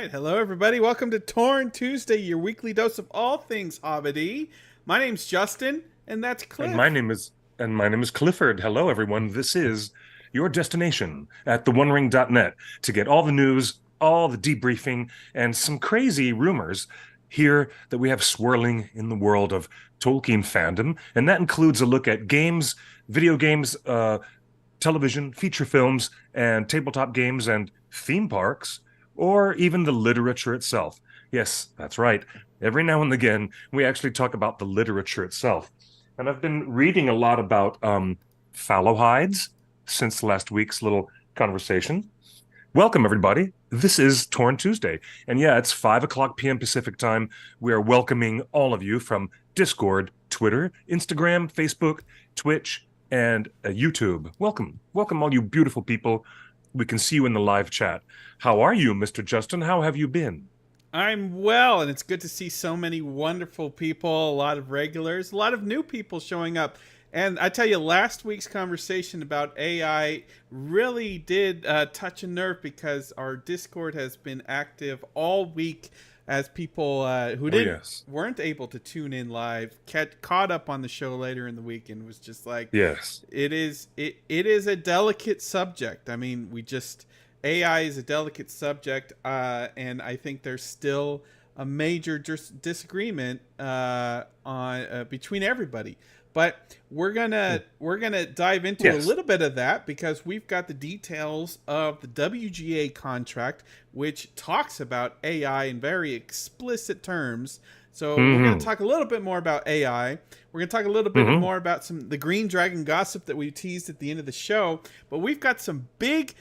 right. Hello, everybody. Welcome to Torn Tuesday, your weekly dose of all things Hobbity. My name's Justin, and that's And my Cliff. name is and my name is Clifford. Hello, everyone. This is your destination at theonering.net to get all the news, all the debriefing, and some crazy rumors here that we have swirling in the world of Tolkien fandom. And that includes a look at games, video games, television, feature films, and tabletop games and theme parks, or even the literature itself. Yes, that's right. Every now and again, we actually talk about the literature itself. And I've been reading a lot about fallowhides since last week's little conversation. Welcome, everybody. This is Torn Tuesday. And yeah, it's 5 o'clock p.m. Pacific time. We are welcoming all of you from Discord, Twitter, Instagram, Facebook, Twitch, and YouTube. Welcome. Welcome, all you beautiful people. We can see you in the live chat. How are you, Mr. Justin? How have you been? I'm well, and it's good to see so many wonderful people, a lot of regulars, a lot of new people showing up. And I tell you, last week's conversation about AI really did touch a nerve because our Discord has been active all week as people who Oh, didn't yes. weren't able to tune in live caught up on the show later in the week and was just like, Yes. it is a delicate subject. I mean, we just AI is a delicate subject, and I think there's still a major disagreement on between everybody. But we're gonna dive into a Yes. little bit of that because we've got the details of the WGA contract, which talks about AI in very explicit terms. So we're going to Mm-hmm. talk a little bit more about AI. We're going to talk a little bit Mm-hmm. more about the Green Dragon gossip that we teased at the end of the show. But we've got some big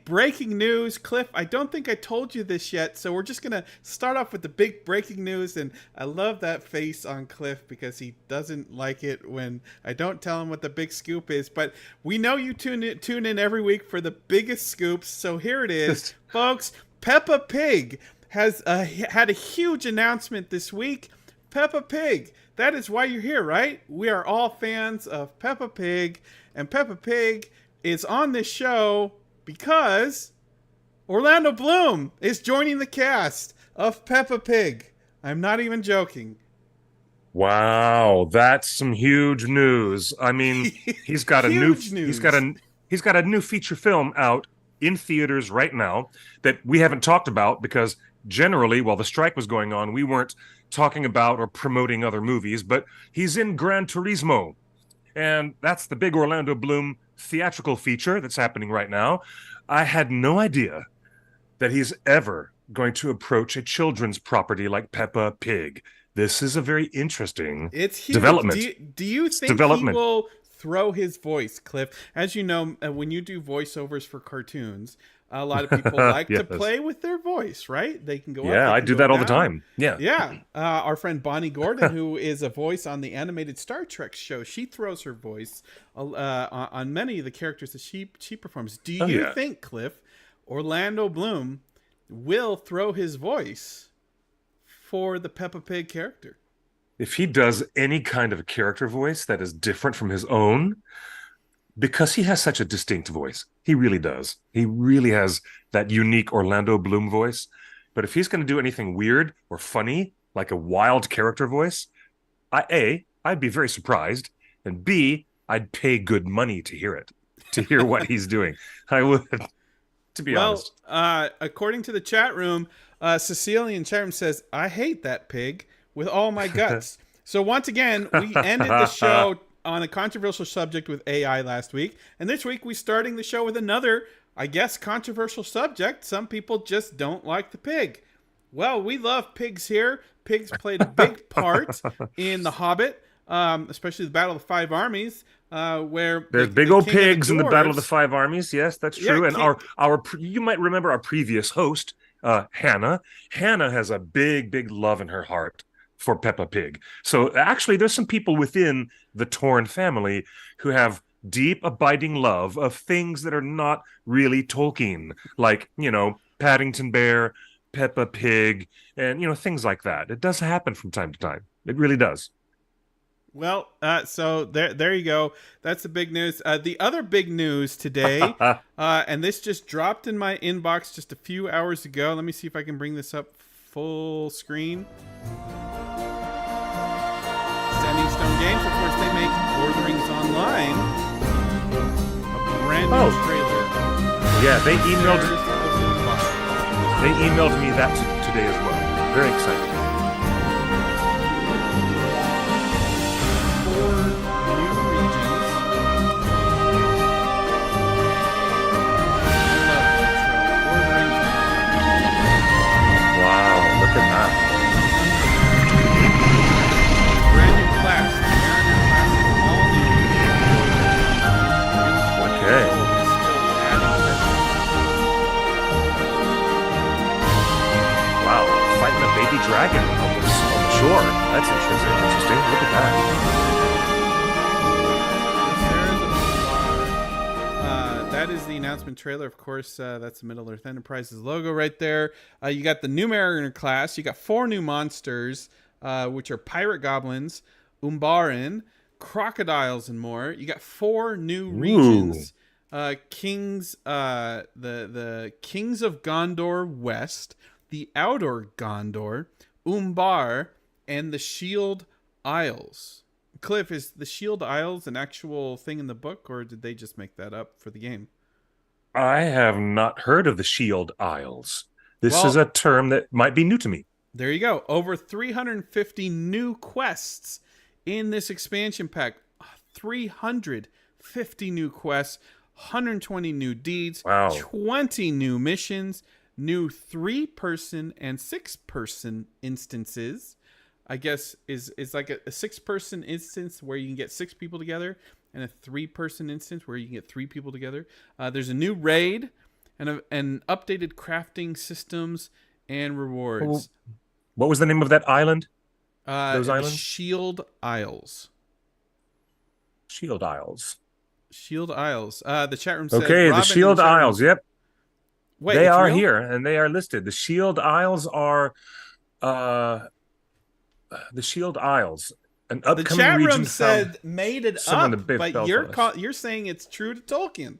breaking news. Cliff, I don't think I told you this yet, so we're just going to start off with the big breaking news. And I love that face on Cliff because he doesn't like it when I don't tell him what the big scoop is. But we know you tune in every week for the biggest scoops, so here it is. Folks, Peppa Pig has had a huge announcement this week. Peppa Pig. That is why you're here, right? We are all fans of Peppa Pig, and Peppa Pig is on this show because Orlando Bloom is joining the cast of Peppa Pig. I'm not even joking. Wow, that's some huge news. I mean, he's got a new Huge he's got news. a he's got a new feature film out in theaters right now that we haven't talked about because generally while the strike was going on, we weren't talking about or promoting other movies, but he's in Gran Turismo. And that's the big Orlando Bloom theatrical feature that's happening right now. I had no idea that he's ever going to approach a children's property like Peppa Pig. This is a very interesting It's huge. Do development. you, do you It's think he development. will throw his voice, Cliff? As you know, when you do voiceovers for cartoons, a lot of people like to Yes. play with their voice, right? They can go up, Yeah, they I can do go that all the down. time. Yeah. Yeah. Our friend Bonnie Gordon, who is a voice on the animated Star Trek show, she throws her voice on many of the characters that she performs. Do Oh, you yeah. think, Cliff, Orlando Bloom will throw his voice for the Peppa Pig character? If he does any kind of a character voice that is different from his own, because he has such a distinct voice, he really does. He really has that unique Orlando Bloom voice. But if he's going to do anything weird or funny, like a wild character voice, I'd be very surprised, and B, I'd pay good money to hear it, to hear what he's doing. I would, to be Well, honest. according to the chat room, Cecilia in chat room says, I hate that pig with all my guts. So once again, we ended the show on a controversial subject with AI last week. And this week, we're starting the show with another, I guess, controversial subject. Some people just don't like the pig. Well, we love pigs here. Pigs played a big part in The Hobbit, especially the Battle of the Five Armies, where There's big the old king of the pigs in the Battle of the dwarves, Five Armies. Yes, that's yeah, true. And our you might remember our previous host, Hannah. Hannah has a big love in her heart for Peppa Pig. So actually, there's some people within the Torn family who have deep, abiding love of things that are not really Tolkien, like Paddington Bear, Peppa Pig, and things like that. It does happen from time to time. It really does. Well, so there you go. That's the big news. The other big news today, and this just dropped in my inbox just a few hours ago. Let me see if I can bring this up full screen. Standing Stone Games, of course, they make Lord of the Rings Online, a brand new trailer. Yeah, they emailed me that today as well. Very excited. Look at that. Brand new class. Okay. Wow. Fighting a baby dragon on the shore. That's interesting. Look at that. That is the announcement trailer. Of course, that's the Middle Earth Enterprises logo right there. You got the new Mariner class. You got 4 new monsters, which are pirate goblins, Umbaran, crocodiles, and more. You got 4 new regions. Kings, the Kings of Gondor West, the Outer Gondor, Umbar, and the Shield Isles. Cliff, is the Shield Isles an actual thing in the book, or did they just make that up for the game? I have not heard of the Shield Isles. This is a term that might be new to me. There you go. Over 350 new quests in this expansion pack. 350 new quests, 120 new deeds, 20 new missions, new 3-person and 6-person instances. I guess is like a 6-person instance where you can get 6 people together, and a 3-person instance where you can get 3 people together. There's a new raid and updated crafting systems and rewards. What was the name of that island? Those islands? Shield Isles. Shield Isles. Shield Isles. The chat room says okay, the Shield Isles. Yep. Wait, they are real? here and they are listed. The Shield Isles are the Shield Isles. An upcoming the chat room region said made it up, but you're saying it's true to Tolkien.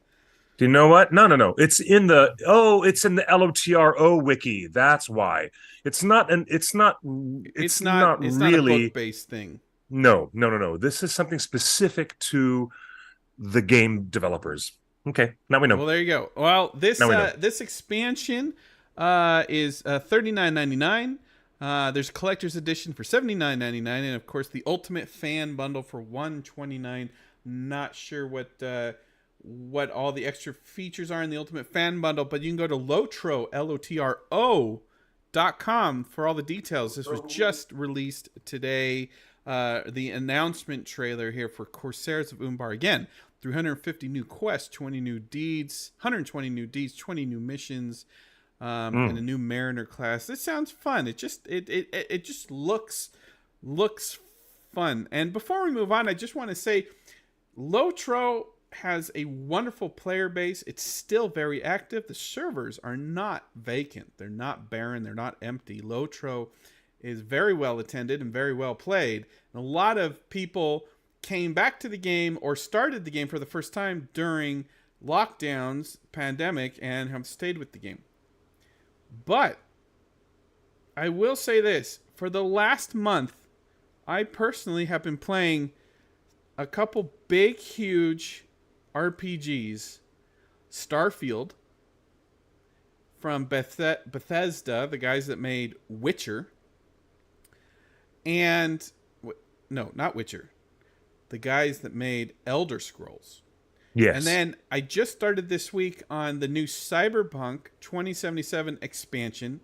Do you know what? No. It's in the LOTRO wiki. That's why. It's not really a book-based thing. No. This is something specific to the game developers. Okay, now we know. Well, there you go. Well, this expansion is $39.99. There's a collector's edition for $79.99, and of course the ultimate fan bundle for $129. Not sure what all the extra features are in the ultimate fan bundle, but you can go to LOTRO.com for all the details. This was just released today. The announcement trailer here for Corsairs of Umbar. Again, 350 new quests, 20 new deeds, 120 new deeds, 20 new missions. And a new Mariner class. This sounds fun. It just looks fun. And before we move on, I just want to say Lotro has a wonderful player base. It's still very active. The servers are not vacant. They're not barren. They're not empty. Lotro is very well attended and very well played. And a lot of people came back to the game or started the game for the first time during lockdowns, pandemic, and have stayed with the game. But I will say this. For the last month, I personally have been playing a couple big, huge RPGs. Starfield from Bethesda, the guys that made Witcher. And, no, not Witcher. The guys that made Elder Scrolls. Yes. And then I just started this week on the new Cyberpunk 2077 expansion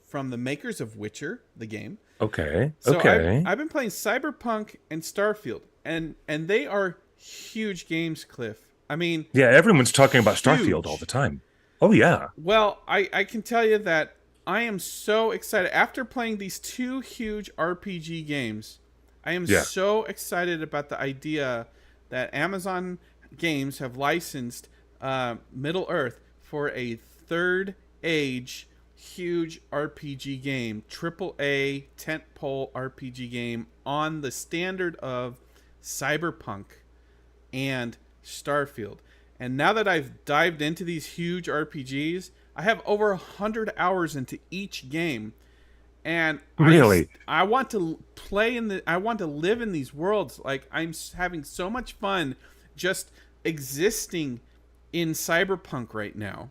from the makers of Witcher, the game. Okay. So I've been playing Cyberpunk and Starfield, and they are huge games, Cliff. I mean, yeah, everyone's talking about Starfield all the time. Oh yeah. Well, I can tell you that I am so excited after playing these 2 huge RPG games. I am so excited about the idea that Amazon Games have licensed Middle Earth for a third age huge RPG game, triple A tentpole RPG game on the standard of Cyberpunk and Starfield. And now that I've dived into these huge RPGs, I have over 100 hours into each game. And Really? I want to I want to live in these worlds. Like, I'm having so much fun just existing in Cyberpunk right now.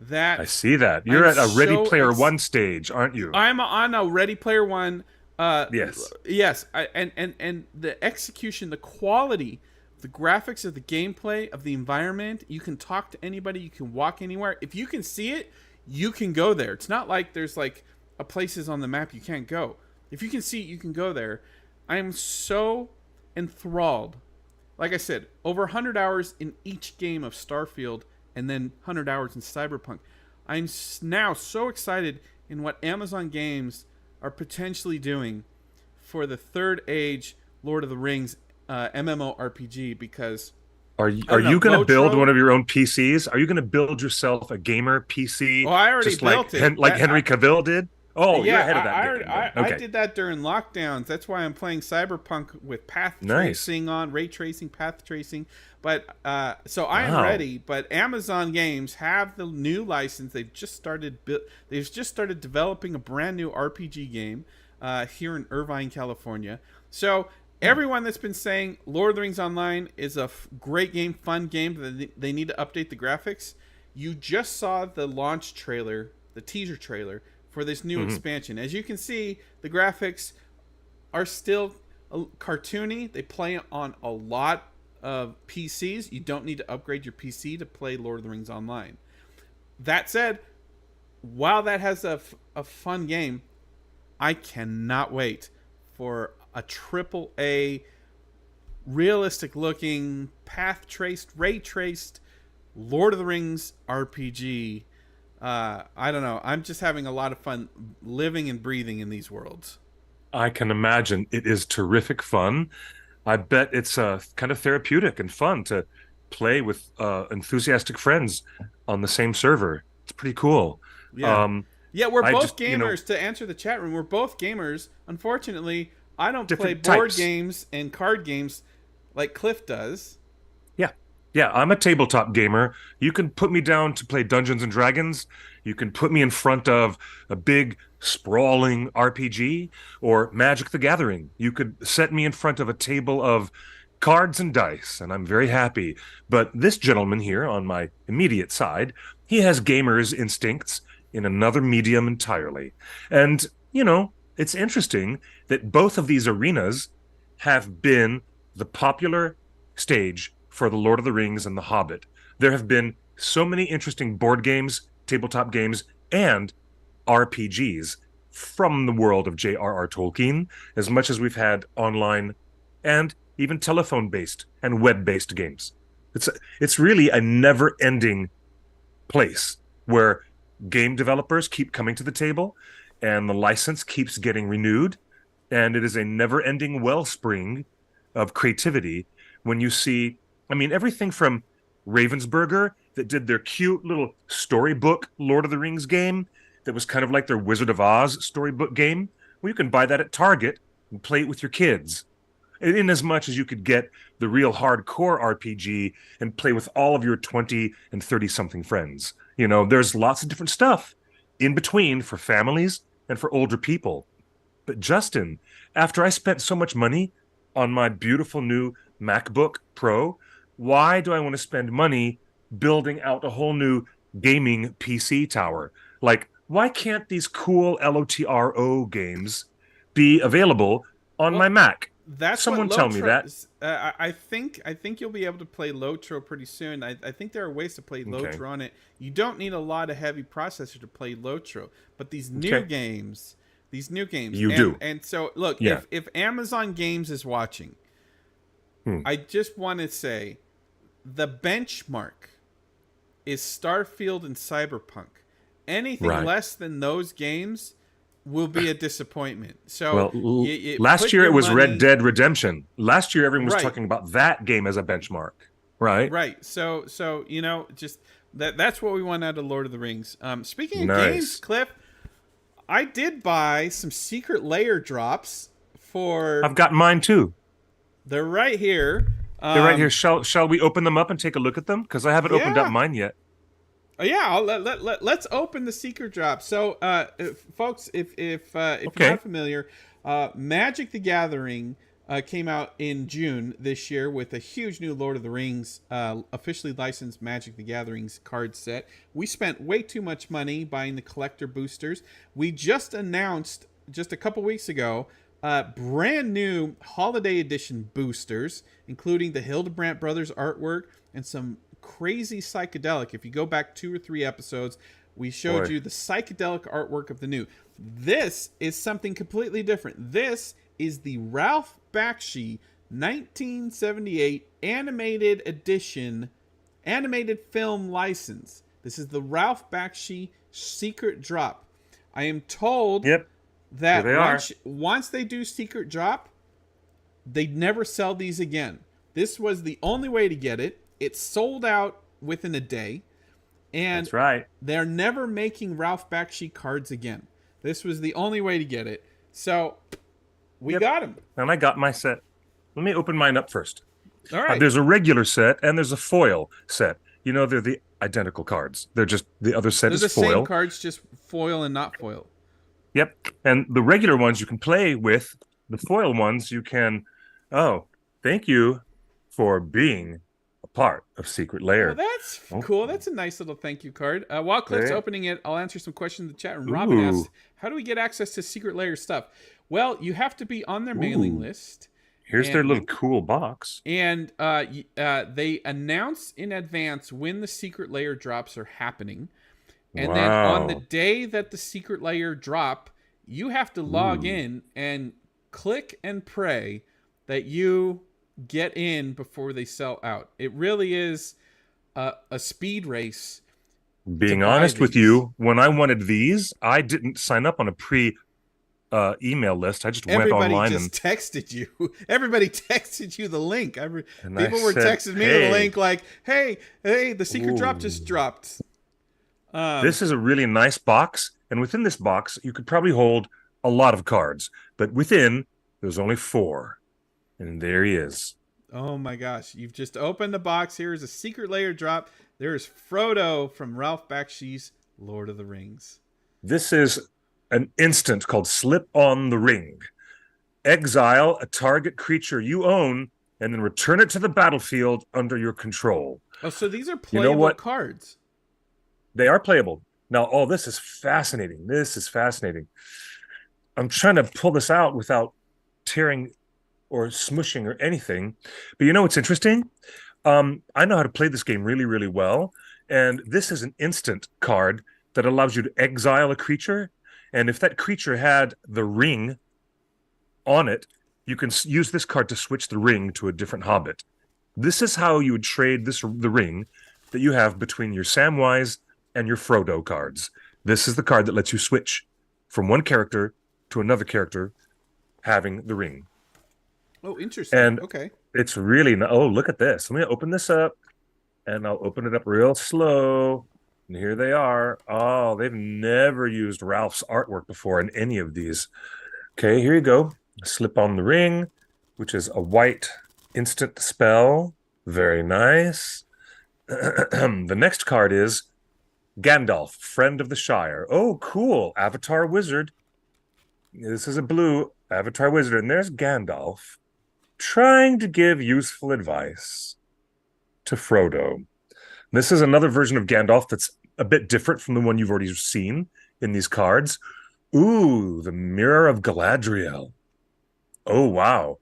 That I see that. You're I'm at a Ready so Player One stage, aren't you? I'm on a Ready Player One. Yes. Yes. And the execution, the quality, the graphics of the gameplay, of the environment. You can talk to anybody. You can walk anywhere. If you can see it, you can go there. It's not like there's like places on the map you can't go. If you can see it, you can go there. I am so enthralled. Like I said, over 100 hours in each game of Starfield, and then 100 hours in Cyberpunk. I'm now so excited in what Amazon Games are potentially doing for the Third Age Lord of the Rings MMORPG, because Are you going to build one of your own PCs? Are you going to build yourself a gamer PC? Oh, I already just built like, it. like Henry Cavill did? Oh, yeah, you're ahead of that game. I did that during lockdowns. That's why I'm playing Cyberpunk with path tracing on, ray tracing, path tracing. But so I am ready. But Amazon Games have the new license. They've just started developing a brand new RPG game here in Irvine, California. So everyone that's been saying Lord of the Rings Online is a great game, fun game, but they need to update the graphics. You just saw the launch trailer, the teaser trailer for this new expansion. As you can see, the graphics are still cartoony. They play on a lot of PCs. You don't need to upgrade your PC to play Lord of the Rings Online. That said, while that has a fun game, I cannot wait for a triple A, realistic looking, path traced, ray traced Lord of the Rings RPG. I don't know. I'm just having a lot of fun living and breathing in these worlds. I can imagine it is terrific fun. I bet it's kind of therapeutic and fun to play with enthusiastic friends on the same server. It's pretty cool. Yeah, we're both gamers. To answer the chat room, we're both gamers. Unfortunately, I don't play board games and card games like Cliff does. Yeah, I'm a tabletop gamer. You can put me down to play Dungeons and Dragons. You can put me in front of a big, sprawling RPG or Magic the Gathering. You could set me in front of a table of cards and dice, and I'm very happy. But this gentleman here on my immediate side, he has gamer's instincts in another medium entirely. And, it's interesting that both of these arenas have been the popular stage for The Lord of the Rings and The Hobbit. There have been so many interesting board games, tabletop games, and RPGs from the world of J.R.R. Tolkien, as much as we've had online and even telephone-based and web-based games. It's really a never-ending place where game developers keep coming to the table and the license keeps getting renewed, and it is a never-ending wellspring of creativity when you see, everything from Ravensburger that did their cute little storybook Lord of the Rings game that was kind of like their Wizard of Oz storybook game. Well, you can buy that at Target and play it with your kids. In as much as you could get the real hardcore RPG and play with all of your 20 and 30-something friends. There's lots of different stuff in between for families and for older people. But Justin, after I spent so much money on my beautiful new MacBook Pro, why do I want to spend money building out a whole new gaming PC tower? Like, why can't these cool LOTRO games be available on my Mac? That's someone tell me that. I think you'll be able to play Lotro pretty soon. I think there are ways to play Lotro on it. You don't need a lot of heavy processor to play Lotro, but these new games, you do. And so look, if Amazon Games is watching, I just want to say the benchmark is Starfield and Cyberpunk. Anything less than those games will be a disappointment. So last year it was Red Dead Redemption. Last year everyone was talking about that game as a benchmark, right? Right. So just that's what we want out of Lord of the Rings. Speaking of games, Cliff, I did buy some secret layer drops for. I've got mine too. They're right here. They're right here. Shall we open them up and take a look at them? Because I haven't opened up Yeah. mine yet. Yeah, let's open the secret drop. So, folks, if you're Okay. not familiar, Magic the Gathering came out in June this year with a huge new Lord of the Rings officially licensed Magic the Gathering's card set. We spent way too much money buying the collector boosters. We just announced just a couple weeks ago brand new holiday edition boosters, including the Hildebrandt Brothers artwork and some crazy psychedelic. If you go back 2 or 3 episodes, we showed you the psychedelic artwork of the new. This is something completely different. This is the Ralph Bakshi 1978 animated edition, animated film license. This is the Ralph Bakshi secret drop. I am told that once they do secret drop, they never sell these again. This was the only way to get it. It sold out within a day. And that's right. They're never making Ralph Bakshi cards again. This was the only way to get it. So we got him. And I got my set. Let me open mine up first. All right. There's a regular set and there's a foil set. You know, they're the identical cards. They're just the other set is foil. They're the same cards, just foil and not foil. Yep. And the regular ones you can play with. The foil ones you can. Oh, thank you for being a part of Secret Lair. Oh, that's cool. That's a nice little thank you card. While Cliff's opening it, I'll answer some questions in the chat room. Robin asks, how do we get access to Secret Lair stuff? Well, you have to be on their mailing list. Here's their little cool box. And they announce in advance when the Secret Lair drops are happening. And then on the day that the Secret Lair drop, you have to log in and click and pray that you get in before they sell out. It really is a speed race. Being honest with you, when I wanted these, I didn't sign up on a email list. I just went online. Everybody just texted you. Everybody texted you the link. People were texting me the link like, hey, the secret drop just dropped. This is a really nice box. And within this box, you could probably hold a lot of cards. But within, there's only 4. And there he is. Oh my gosh. You've just opened the box. Here is a Secret Lair drop. There is Frodo from Ralph Bakshi's Lord of the Rings. This is an instant called Slip on the Ring. Exile a target creature you own and then return it to the battlefield under your control. Oh, so these are playable cards. They are playable. Now, this is fascinating. This is fascinating. I'm trying to pull this out without tearing or smushing or anything. But you know what's interesting? I know how to play this game really, really well. And this is an instant card that allows you to exile a creature. And if that creature had the ring on it, you can use this card to switch the ring to a different hobbit. This is how you would trade the ring that you have between your Samwise and your Frodo cards. This is the card that lets you switch from one character to another character having the ring. Oh, interesting. And okay. It's really... look at this. Let me open this up, and I'll open it up real slow. And here they are. Oh, they've never used Ralph's artwork before in any of these. Okay, here you go. Slip on the Ring, which is a white instant spell. Very nice. The next card is Gandalf, Friend of the Shire. Oh, cool. Avatar Wizard. This is a blue Avatar Wizard, and there's Gandalf trying to give useful advice to Frodo. This is another version of Gandalf that's a bit different from the one you've already seen in these cards. Ooh, the Mirror of Galadriel. Oh, wow.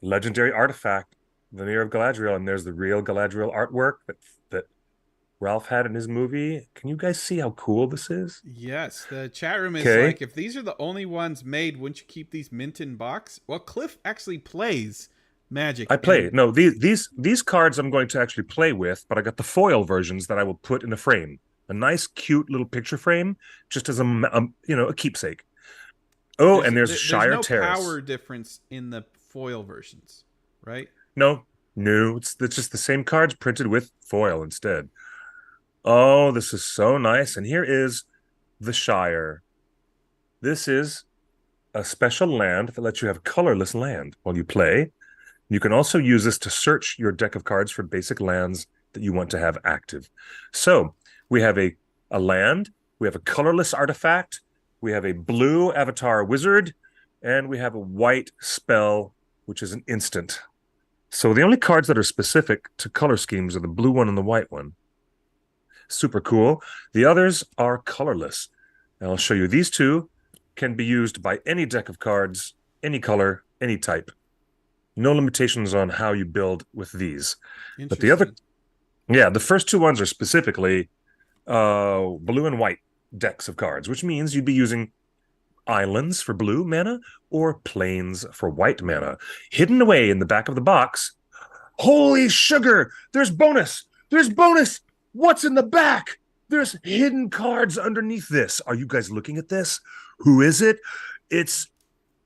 Legendary artifact, the Mirror of Galadriel, and there's the real Galadriel artwork that Ralph had in his movie. Can you guys see how cool this is? Yes, the chat room is like, if these are the only ones made, wouldn't you keep these mint in box? Well, Cliff actually plays Magic. I play. No, these cards I'm going to actually play with, but I got the foil versions that I will put in a frame. A nice, cute little picture frame, just as a keepsake. Oh, there's Shire Terrace. There's no power difference in the foil versions, right? No, it's just the same cards printed with foil instead. Oh, this is so nice. And here is the Shire. This is a special land that lets you have colorless land while you play. You can also use this to search your deck of cards for basic lands that you want to have active. So we have a land, we have a colorless artifact, we have a blue avatar wizard, and we have a white spell, which is an instant. So the only cards that are specific to color schemes are the blue one and the white one. Super cool. The others are colorless. And I'll show you these two can be used by any deck of cards, any color, any type. No limitations on how you build with these. But the other, the first two ones are specifically blue and white decks of cards, which means you'd be using islands for blue mana or plains for white mana. Hidden away in the back of the box. Holy sugar! There's bonus! There's bonus! What's in the back? There's hidden cards underneath this. Are you guys looking at this? Who is it? It's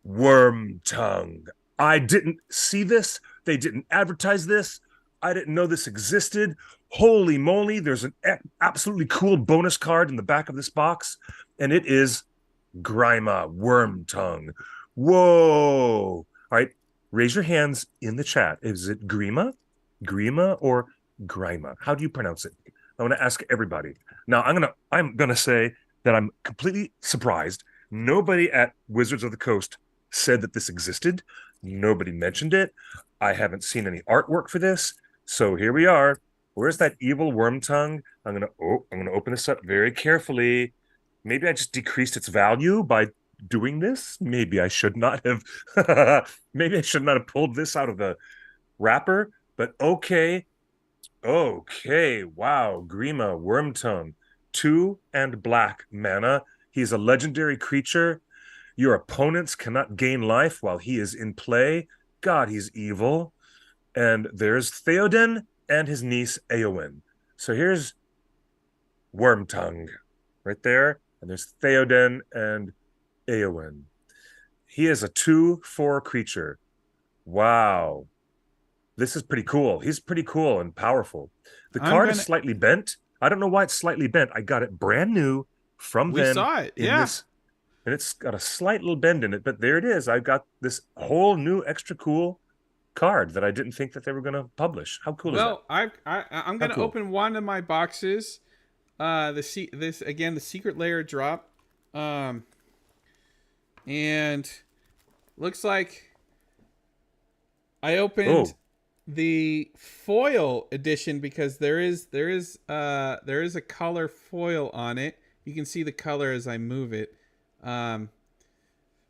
Wormtongue. I didn't see this. They didn't advertise this. I didn't know this existed. Holy moly, there's an absolutely cool bonus card in the back of this box, and it is Grima Wormtongue. Whoa. All right, raise your hands in the chat. Is it Grima, or Grima? How do you pronounce it? I want to ask everybody. Now, I'm gonna say that I'm completely surprised. Nobody at Wizards of the Coast said that this existed. Nobody mentioned it. I haven't seen any artwork for this. So here we are. Where's that evil Wormtongue? I'm gonna open this up very carefully. Maybe I just decreased its value by doing this. Maybe I should not have. Maybe I should not have pulled this out of the wrapper. But okay. Okay, wow, Grima Wormtongue, 2 and black mana. He's a legendary creature. Your opponents cannot gain life while he is in play. God, he's evil. And there's Theoden and his niece Eowyn. So here's Wormtongue right there. And there's Theoden and Eowyn. He is a 2/4 creature. Wow. This is pretty cool. He's pretty cool and powerful. The card is slightly bent. I don't know why it's slightly bent. I got it brand new from them. We saw it, yeah. And it's got a slight little bend in it, but there it is. I got this whole new extra cool card that I didn't think that they were going to publish. How cool is that? Well, I'm going to open one of my boxes. The Secret Lair drop. And looks like I opened the foil edition because there is a color foil on it. You can see the color as I move it. There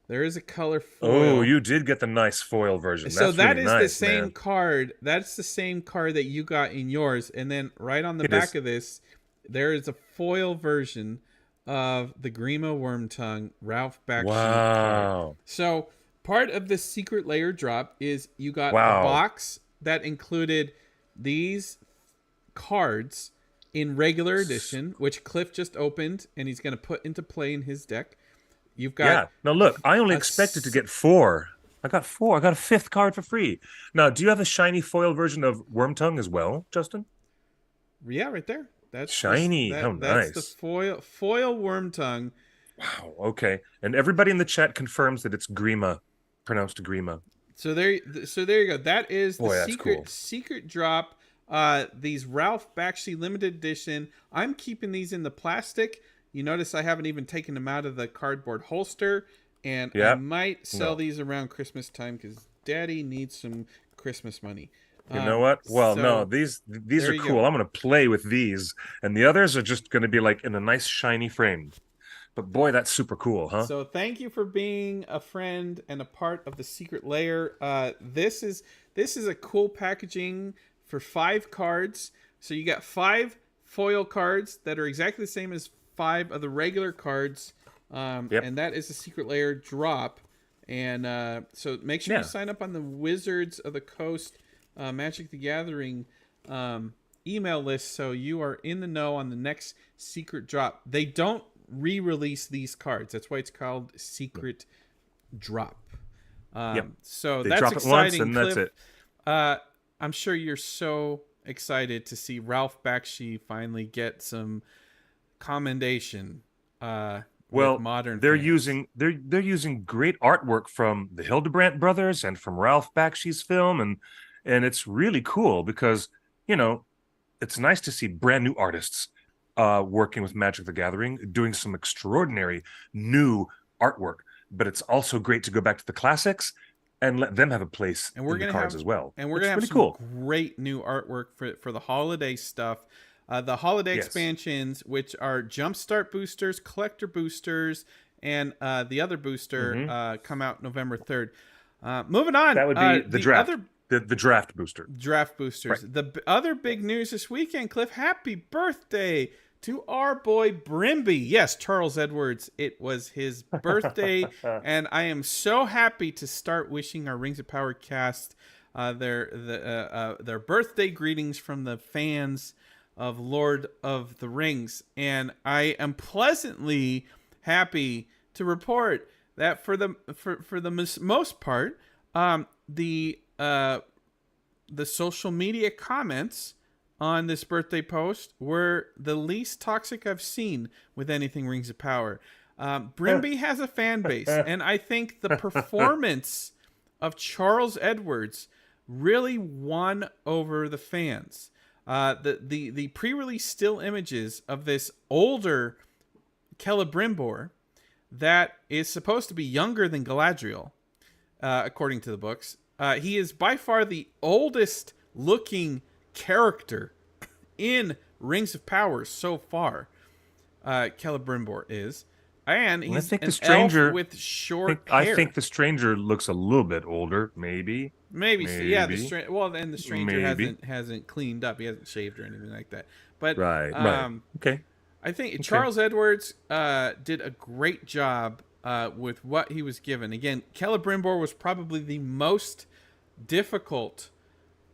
is a color foil. Oh, you did get the nice foil version. So that's that really is nice, the same man. card. That's the same card that you got in yours. And then right on the back of this, there is a foil version of the Grima Wormtongue Ralph Bakshi card. So part of the Secret Lair drop is you got a box that included these cards in regular edition, which Cliff just opened and he's going to put into play in his deck. You've got Now look, I only expected to get 4. I got 4. I got a 5th card for free. Now, do you have a shiny foil version of Wormtongue as well, Justin? Yeah, right there. That's shiny. How nice. That's the foil Wormtongue. Wow. Okay. And everybody in the chat confirms that it's Grima, pronounced Grima. So there you go. That is the secret drop. These Ralph Bakshi limited edition. I'm keeping these in the plastic. You notice I haven't even taken them out of the cardboard holster, and I might sell these around Christmas time because Daddy needs some Christmas money. You know what? Well, no, these are cool. I'm going to play with these, and the others are just going to be like in a nice shiny frame. But boy, that's super cool, huh? So thank you for being a friend and a part of the Secret Lair. This is a cool packaging for 5 cards. So you got 5 foil cards that are exactly the same as 5 of the regular cards. And that is a Secret Lair drop. And so make sure you sign up on the Wizards of the Coast Magic the Gathering email list so you are in the know on the next secret drop. They don't re-release these cards. That's why it's called Secret Drop. So they that's drop exciting. It once and Cliff. that's it. I'm sure you're so excited to see Ralph Bakshi finally get some commendation with Well, modern they're fans. using great artwork from the Hildebrandt brothers and from Ralph Bakshi's film, and it's really cool because you know it's nice to see brand new artists working with Magic the Gathering, doing some extraordinary new artwork. But it's also great to go back to the classics and let them have a place And in the cards as well. we're gonna It's have really some cool. great new artwork for the holiday stuff. The holiday Yes. expansions, which are Jumpstart boosters, collector boosters, and the other booster, Hmm. come out November 3rd. Moving on, That would be the the draft, other the draft booster. draft Right. boosters. Other big news this weekend, Cliff. Happy birthday to our boy Brimby. Yes, Charles Edwards. It was his birthday, and I am so happy to start wishing our Rings of Power cast their birthday greetings from the fans of Lord of the Rings, and I am pleasantly happy to report that for the most part, the social media comments on this birthday post were the least toxic I've seen with anything Rings of Power. Brimby has a fan base, and I think the performance of Charles Edwards really won over the fans. The pre-release still images of this older Keller Brimbor that is supposed to be younger than Galadriel, according to the books. He is by far the oldest looking character in Rings of Power so far. Celebrimbor is, and I he's think an the stranger elf with short I hair. think the stranger looks a little bit older, maybe. Maybe, yeah. Maybe. And the stranger Maybe. hasn't cleaned up. He hasn't shaved or anything like that. But Right. Okay. I think Okay. Charles Edwards did a great job with what he was given. Again, Celebrimbor was probably the most difficult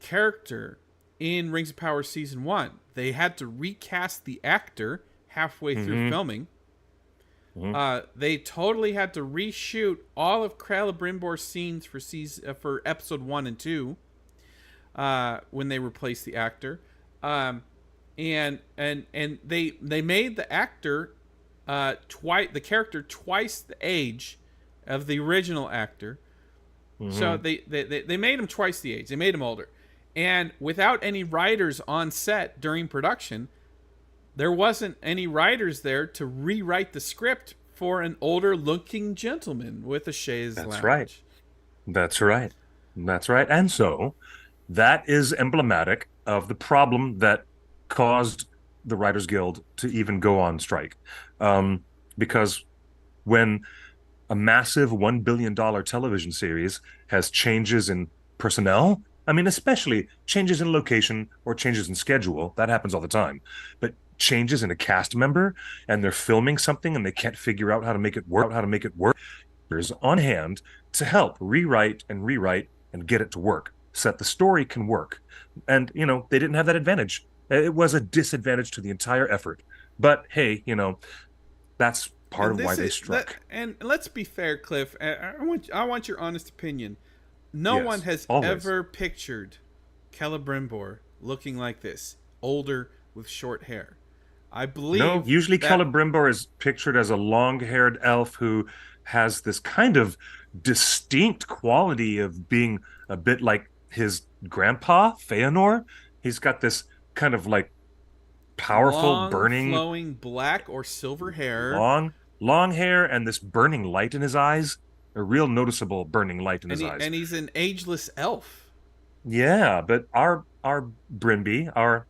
character in Rings of Power Season 1. They had to recast the actor halfway through filming. They totally had to reshoot all of Celebrimbor's scenes for episode 1 and 2 when they replaced the actor. And they made the actor the character twice the age of the original actor. So they made him twice the age. They made him older. And without any writers on set during production, there wasn't any writers there to rewrite the script for an older looking gentleman with a chaise lounge. That's right. That's right. That's right. And so that is emblematic of the problem that caused the Writers Guild to even go on strike. Because when a massive $1 billion television series has changes in personnel, I mean, especially changes in location or changes in schedule, that happens all the time. But changes in a cast member and they're filming something and they can't figure out how to make it work, there's on hand to help rewrite and get it to work so that the story can work. And, they didn't have that advantage. It was a disadvantage to the entire effort. But hey, that's part of why they struck. And let's be fair, Cliff. I want your honest opinion. No Yes, one has always. ever pictured Celebrimbor looking like this, older with short hair. I believe. No, usually Celebrimbor is pictured as a long-haired elf who has this kind of distinct quality of being a bit like his grandpa, Feanor. He's got this kind of like powerful, long, burning, flowing black or silver hair. long hair and this burning light in his eyes. A real noticeable burning light in his eyes. And he's an ageless elf. Yeah, but our Brimby, our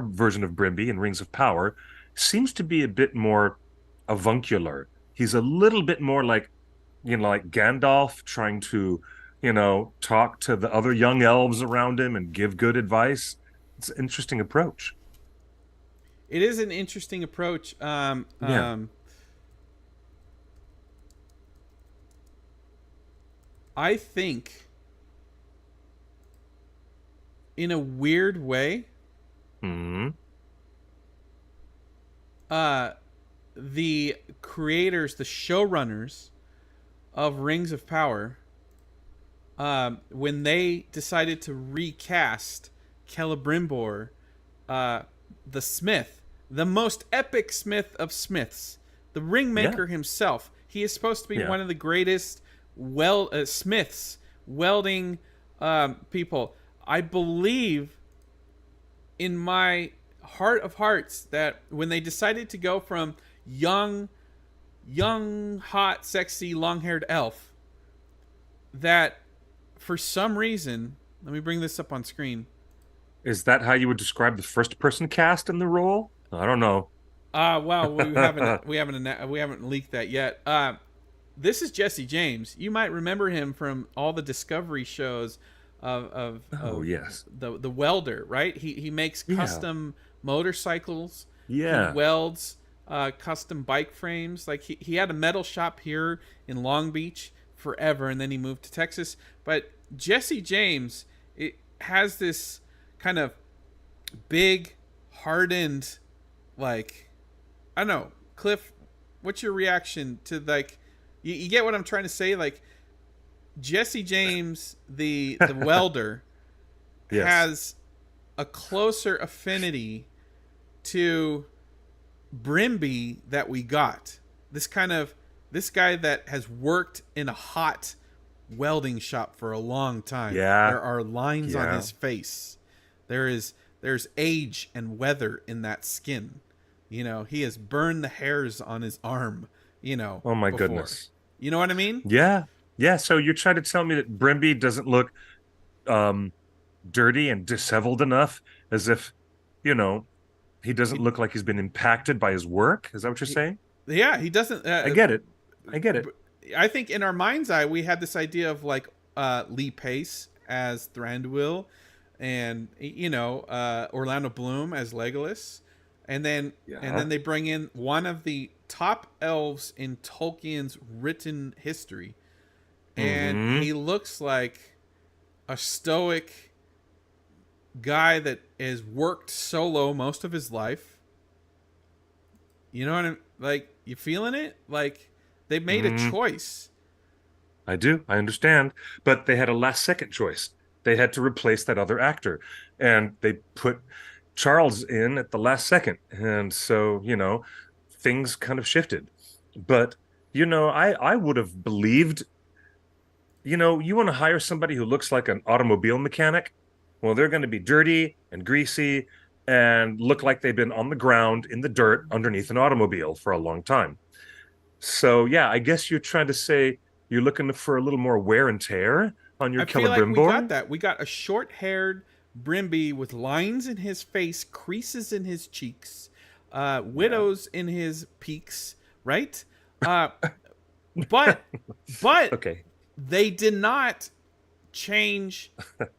version of Brimby in Rings of Power seems to be a bit more avuncular. He's a little bit more like Gandalf trying to, talk to the other young elves around him and give good advice. It's an interesting approach. It is an interesting approach. I think, in a weird way, the creators, the showrunners of Rings of Power, when they decided to recast Celebrimbor, the Smith, the most epic Smith of Smiths, the Yeah. ringmaker himself. He is supposed to be Yeah. one of the greatest smiths, welding people. I believe in my heart of hearts that when they decided to go from young, hot, sexy, long-haired elf, that for some reason, let me bring this up on screen. Is that how you would describe the first person cast in the role? I don't know. Well, we haven't leaked that yet. This is Jesse James. You might remember him from all the Discovery shows Oh, of yes. the welder, right? He makes Yeah. custom motorcycles. He Yeah. welds custom bike frames. Like he had a metal shop here in Long Beach forever, and then he moved to Texas. But Jesse James, it has this kind of big, hardened, like, I don't know, Cliff. What's your reaction to, like, you get what I'm trying to say? Like, Jesse James, the welder, Yes. has a closer affinity to Brimby that we got. This guy that has worked in a hot welding shop for a long time. Yeah. There are lines on Yeah. his face. There's age and weather in that skin. He has burned the hairs on his arm, Oh my before. goodness. You know what I mean? Yeah. Yeah. So you're trying to tell me that Brimby doesn't look um dirty and disheveled enough, as if, you know, he doesn't look like he's been impacted by his work? Is that what you're He, saying? yeah, he doesn't. I get it. I get it. I think in our mind's eye, we had this idea of, like, Lee Pace as Thranduil, and Orlando Bloom as Legolas, and then Yeah. they bring in one of the top elves in Tolkien's written history, and Hmm. he looks like a stoic guy that has worked solo most of his life. You know what I'm like? You feeling it? Like, they made a Hmm. choice. I do. I understand. But they had a last second choice. They had to replace that other actor. And they put Charles in at the last second. And so, things kind of shifted. But, I would have believed, you want to hire somebody who looks like an automobile mechanic? Well, they're going to be dirty and greasy and look like they've been on the ground in the dirt underneath an automobile for a long time. So, yeah, I guess you're trying to say you're looking for a little more wear and tear on your I feel Keller like we got Brimbor? that. We got a short-haired Brimby with lines in his face, creases in his cheeks, Yeah. widows in his peaks, right? Uh, but but Okay. they did not change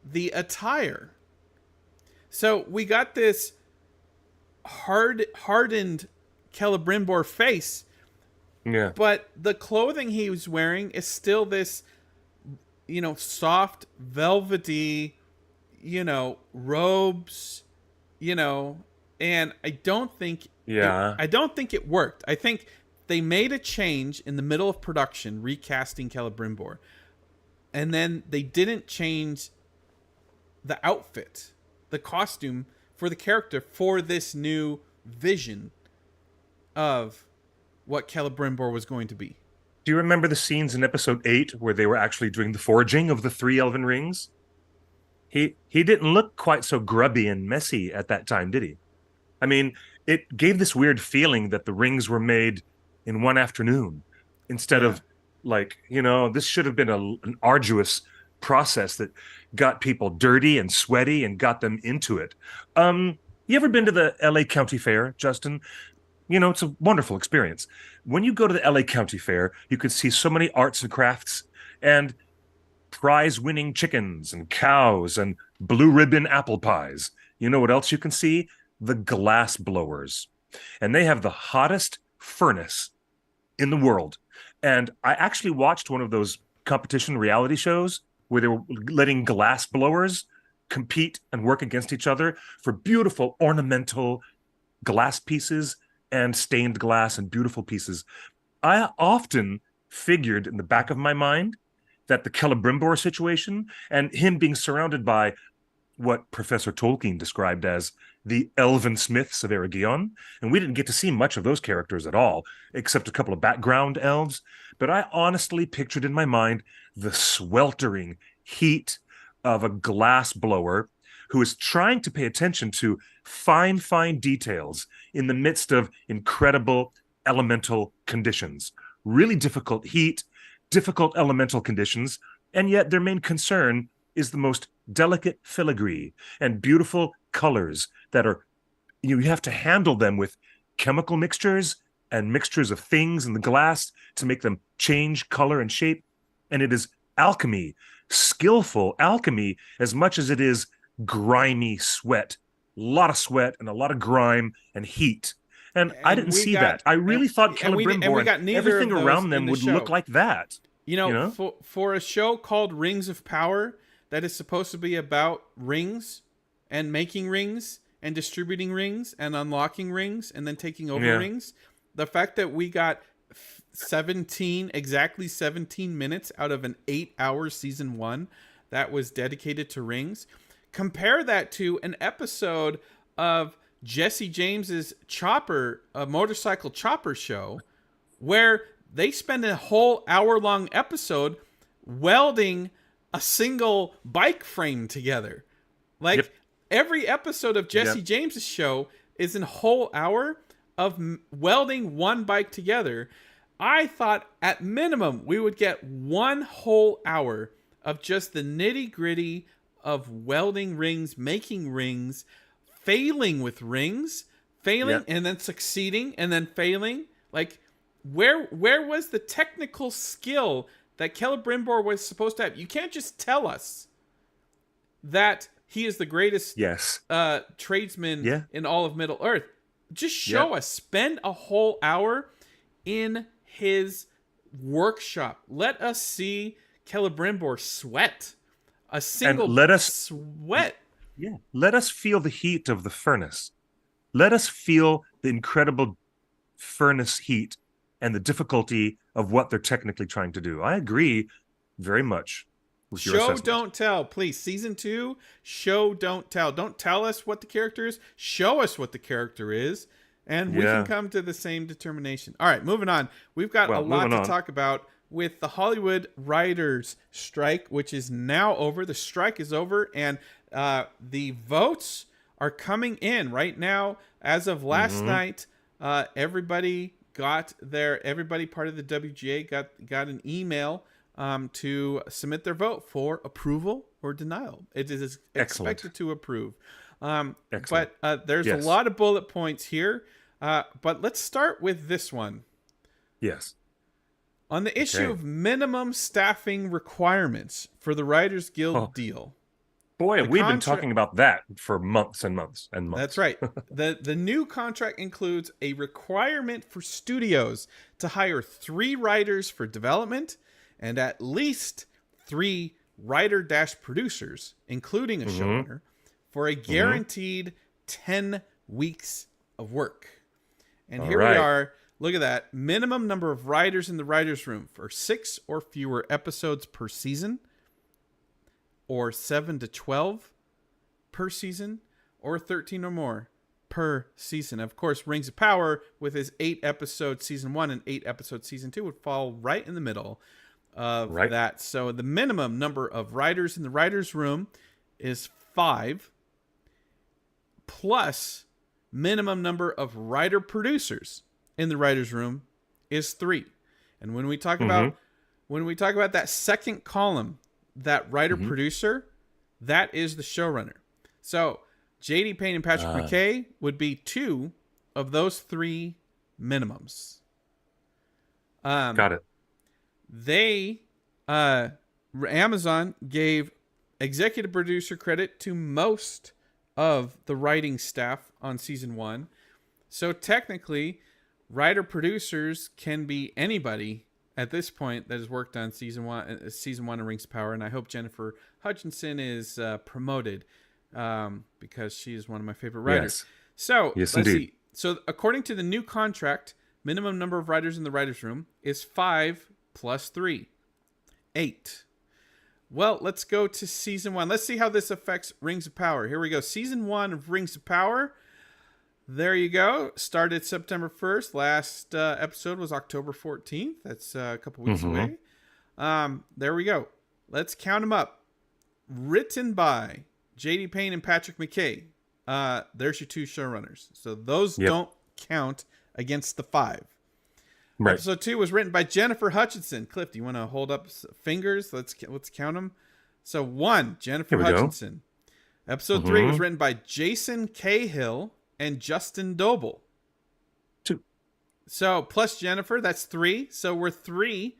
the attire. So we got this hardened Celebrimbor face, Yeah. but the clothing he was wearing is still this, soft, velvety, robes, and Yeah. I don't think it worked. I think they made a change in the middle of production, recasting Celebrimbor, and then they didn't change the outfit, the costume for the character for this new vision of what Celebrimbor was going to be. Do you remember the scenes in episode 8 where they were actually doing the forging of the three elven rings? He didn't look quite so grubby and messy at that time, did he? I mean, it gave this weird feeling that the rings were made in one afternoon instead Yeah. of, like, this should have been an arduous process that got people dirty and sweaty and got them into it. You ever been to the LA County Fair, Justin? It's a wonderful experience. When you go to the LA County Fair, you can see so many arts and crafts and prize winning chickens and cows and blue ribbon apple pies. You know what else you can see? The glass blowers. And they have the hottest furnace in the world. And I actually watched one of those competition reality shows where they were letting glass blowers compete and work against each other for beautiful ornamental glass pieces and stained glass and beautiful pieces. I often figured in the back of my mind that the Celebrimbor situation and him being surrounded by what Professor Tolkien described as the elven smiths of Eregion, and we didn't get to see much of those characters at all, except a couple of background elves. But I honestly pictured in my mind the sweltering heat of a glass blower who is trying to pay attention to fine details in the midst of incredible elemental conditions. Really difficult heat, difficult elemental conditions, and yet their main concern is the most delicate filigree and beautiful colors that are, you have to handle them with chemical mixtures and mixtures of things in the glass to make them change color and shape. And it is alchemy, skillful alchemy, as much as it is grimy sweat. A lot of sweat and a lot of grime and heat. And I didn't see that. I really thought Keller Brimbor and everything around them would look like that. You know? For a show called Rings of Power that is supposed to be about rings and making rings and distributing rings and unlocking rings and then taking over rings, the fact that we got exactly 17 minutes out of an 8-hour season 1 that was dedicated to rings, compare that to an episode of Jesse James's motorcycle chopper show, where they spend a whole hour-long episode welding a single bike frame together. Like, every episode of Jesse James's show is a whole hour of welding one bike together. I thought at minimum we would get 1 whole hour of just the nitty-gritty of welding rings, making rings, failing with rings, and then succeeding and then failing. Like, where was the technical skill that Keller Brimbor was supposed to have? You can't just tell us that he is the greatest tradesman in all of Middle Earth. Just show us. Spend a whole hour in his workshop. Let us see Keller Brimbor sweat. A single sweat. Yeah. Let us feel the heat of the furnace. Let us feel the incredible furnace heat and the difficulty of what they're technically trying to do. I agree very much with your assessment. Show, don't tell. Please, season 2, show, don't tell. Don't tell us what the character is. Show us what the character is, and we can come to the same determination. All right, moving on. We've got a lot to talk about with the Hollywood writers' strike, which is now over. The strike is over, and the votes are coming in right now. As of last night, everybody part of the WGA got an email to submit their vote for approval or denial. It is expected to approve. But there's a lot of bullet points here. But let's start with this one. Yes. On the issue of minimum staffing requirements for the Writers Guild deal. Boy, we've been talking about that for months and months and months. That's right. The new contract includes a requirement for studios to hire 3 writers for development and at least 3 writer-producers, including a showrunner, for a guaranteed 10 weeks of work. And here we are. Look at that. Minimum number of writers in the writer's room for 6 or fewer episodes per season, or 7 to 12 per season, or 13 or more per season. Of course, Rings of Power, with his 8-episode season 1 and 8-episode season 2, would fall right in the middle of that. So the minimum number of writers in the writer's room is 5, plus minimum number of writer-producers in the writer's room is 3. And when we talk about that second column, that writer-producer, that is the showrunner. So J.D. Payne and Patrick McKay would be 2 of those 3 minimums. Got it. They, Amazon gave executive producer credit to most of the writing staff on season 1. So technically, writer-producers can be anybody at this point that has worked on season one of Rings of Power, and I hope Jennifer Hutchinson is promoted because she is one of my favorite writers. So let's see. So according to the new contract, minimum number of writers in the writer's room is 5 plus 3, 8. Well, let's go to season 1. Let's see how this affects Rings of Power. Here we go. Season 1 of Rings of Power. There you go. Started September 1st. Last episode was October 14th. That's a couple weeks away. There we go. Let's count them up. Written by J.D. Payne and Patrick McKay. There's your 2 showrunners. So those don't count against the 5. Right. Episode 2 was written by Jennifer Hutchinson. Cliff, do you want to hold up fingers? Let's count them. So 1, Jennifer Hutchinson. Go. Episode 3 was written by Jason Cahill and Justin Doble. 2. So plus Jennifer, that's 3. So we're 3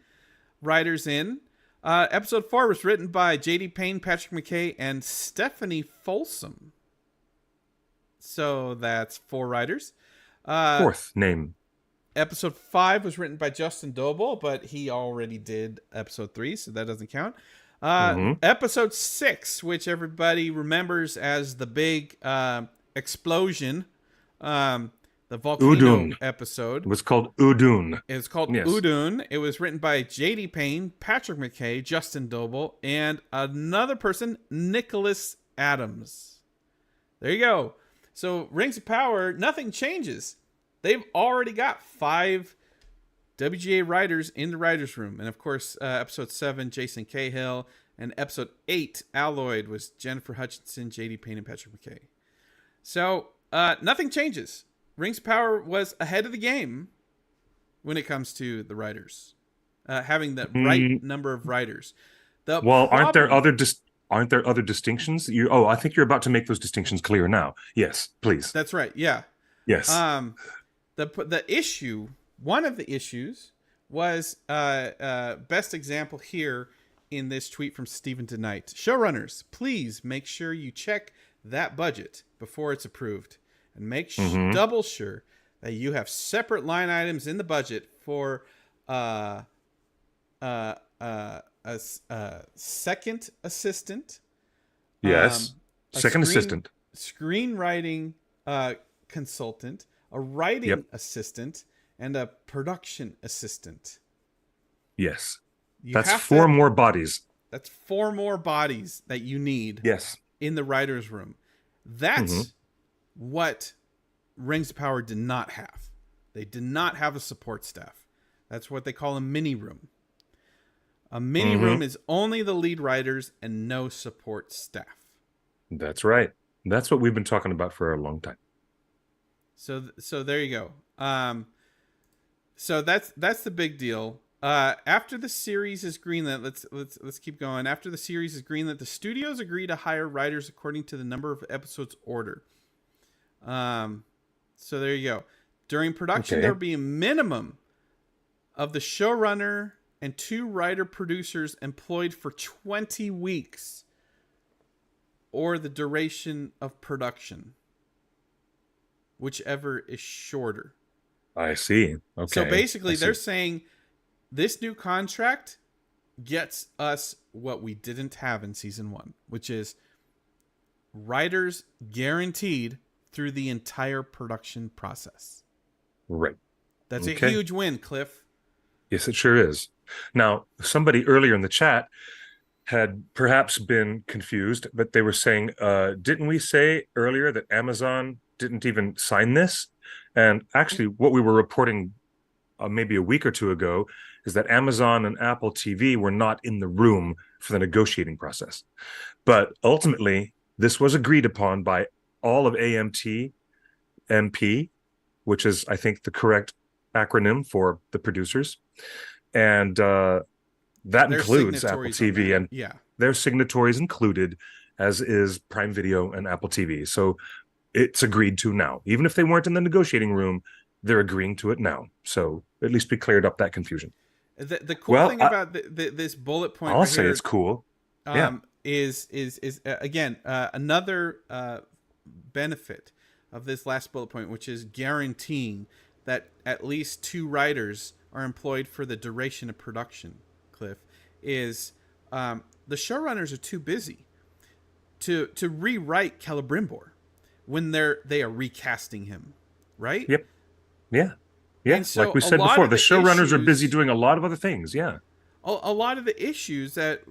writers in. Episode 4 was written by J.D. Payne, Patrick McKay, and Stephanie Folsom. So that's 4 writers. 4th name. Episode 5 was written by Justin Doble, but he already did episode 3, so that doesn't count. Episode 6, which everybody remembers as the big explosion, the volcano Udun episode. It was called Udun. It's called Udun. It was written by J.D. Payne, Patrick McKay, Justin Doble, and another person, Nicholas Adams. There you go. So Rings of Power, nothing changes. They've already got 5 WGA writers in the writer's room. And of course, episode 7, Jason Cahill. And episode 8, Alloyed, was Jennifer Hutchinson, J.D. Payne, and Patrick McKay. So nothing changes. Rings of Power was ahead of the game when it comes to the writers. Having the right number of writers. Aren't there other distinctions? I think you're about to make those distinctions clear now. Yes, please. That's right. Yeah. Yes. The issue, one of the issues, was best example here in this tweet from Stephen DeKnight. Showrunners, please make sure you check that budget before it's approved, and make double sure that you have separate line items in the budget for a second assistant. Yes, second assistant, screenwriting consultant, a writing assistant, and a production assistant. Yes. That's 4 more bodies. That's 4 more bodies that you need in the writer's room. That's what Rings of Power did not have. They did not have a support staff. That's what they call a mini room. A mini room is only the lead writers and no support staff. That's right. That's what we've been talking about for a long time. So there you go. So that's the big deal. After the series is greenlit, let's keep going. After the series is greenlit, the studios agree to hire writers according to the number of episodes order. So there you go. During production, there will be a minimum of the showrunner and 2 writer producers employed for 20 weeks, or the duration of production, whichever is shorter. I see. Okay. So basically, they're saying this new contract gets us what we didn't have in season 1, which is writers guaranteed through the entire production process. Right. That's a huge win, Cliff. Yes, it sure is. Now, somebody earlier in the chat had perhaps been confused, but they were saying, didn't we say earlier that Amazon didn't even sign this? And actually, what we were reporting maybe a week or 2 ago is that Amazon and Apple TV were not in the room for the negotiating process. But ultimately, this was agreed upon by all of AMT MP, which is, I think, the correct acronym for the producers. And that includes Apple TV, and their signatories included, as is Prime Video and Apple TV. So it's agreed to now. Even if they weren't in the negotiating room, they're agreeing to it now. So at least we cleared up that confusion. The cool thing about this bullet point, I'll say it's cool. Is again another benefit of this last bullet point, which is guaranteeing that at least 2 writers are employed for the duration of production. Cliff, is the showrunners are too busy to rewrite Keller Brimbor when they are recasting him, right? Yep. Yeah. Yeah. So like we said before, the showrunners are busy doing a lot of other things. Yeah. a lot of the issues that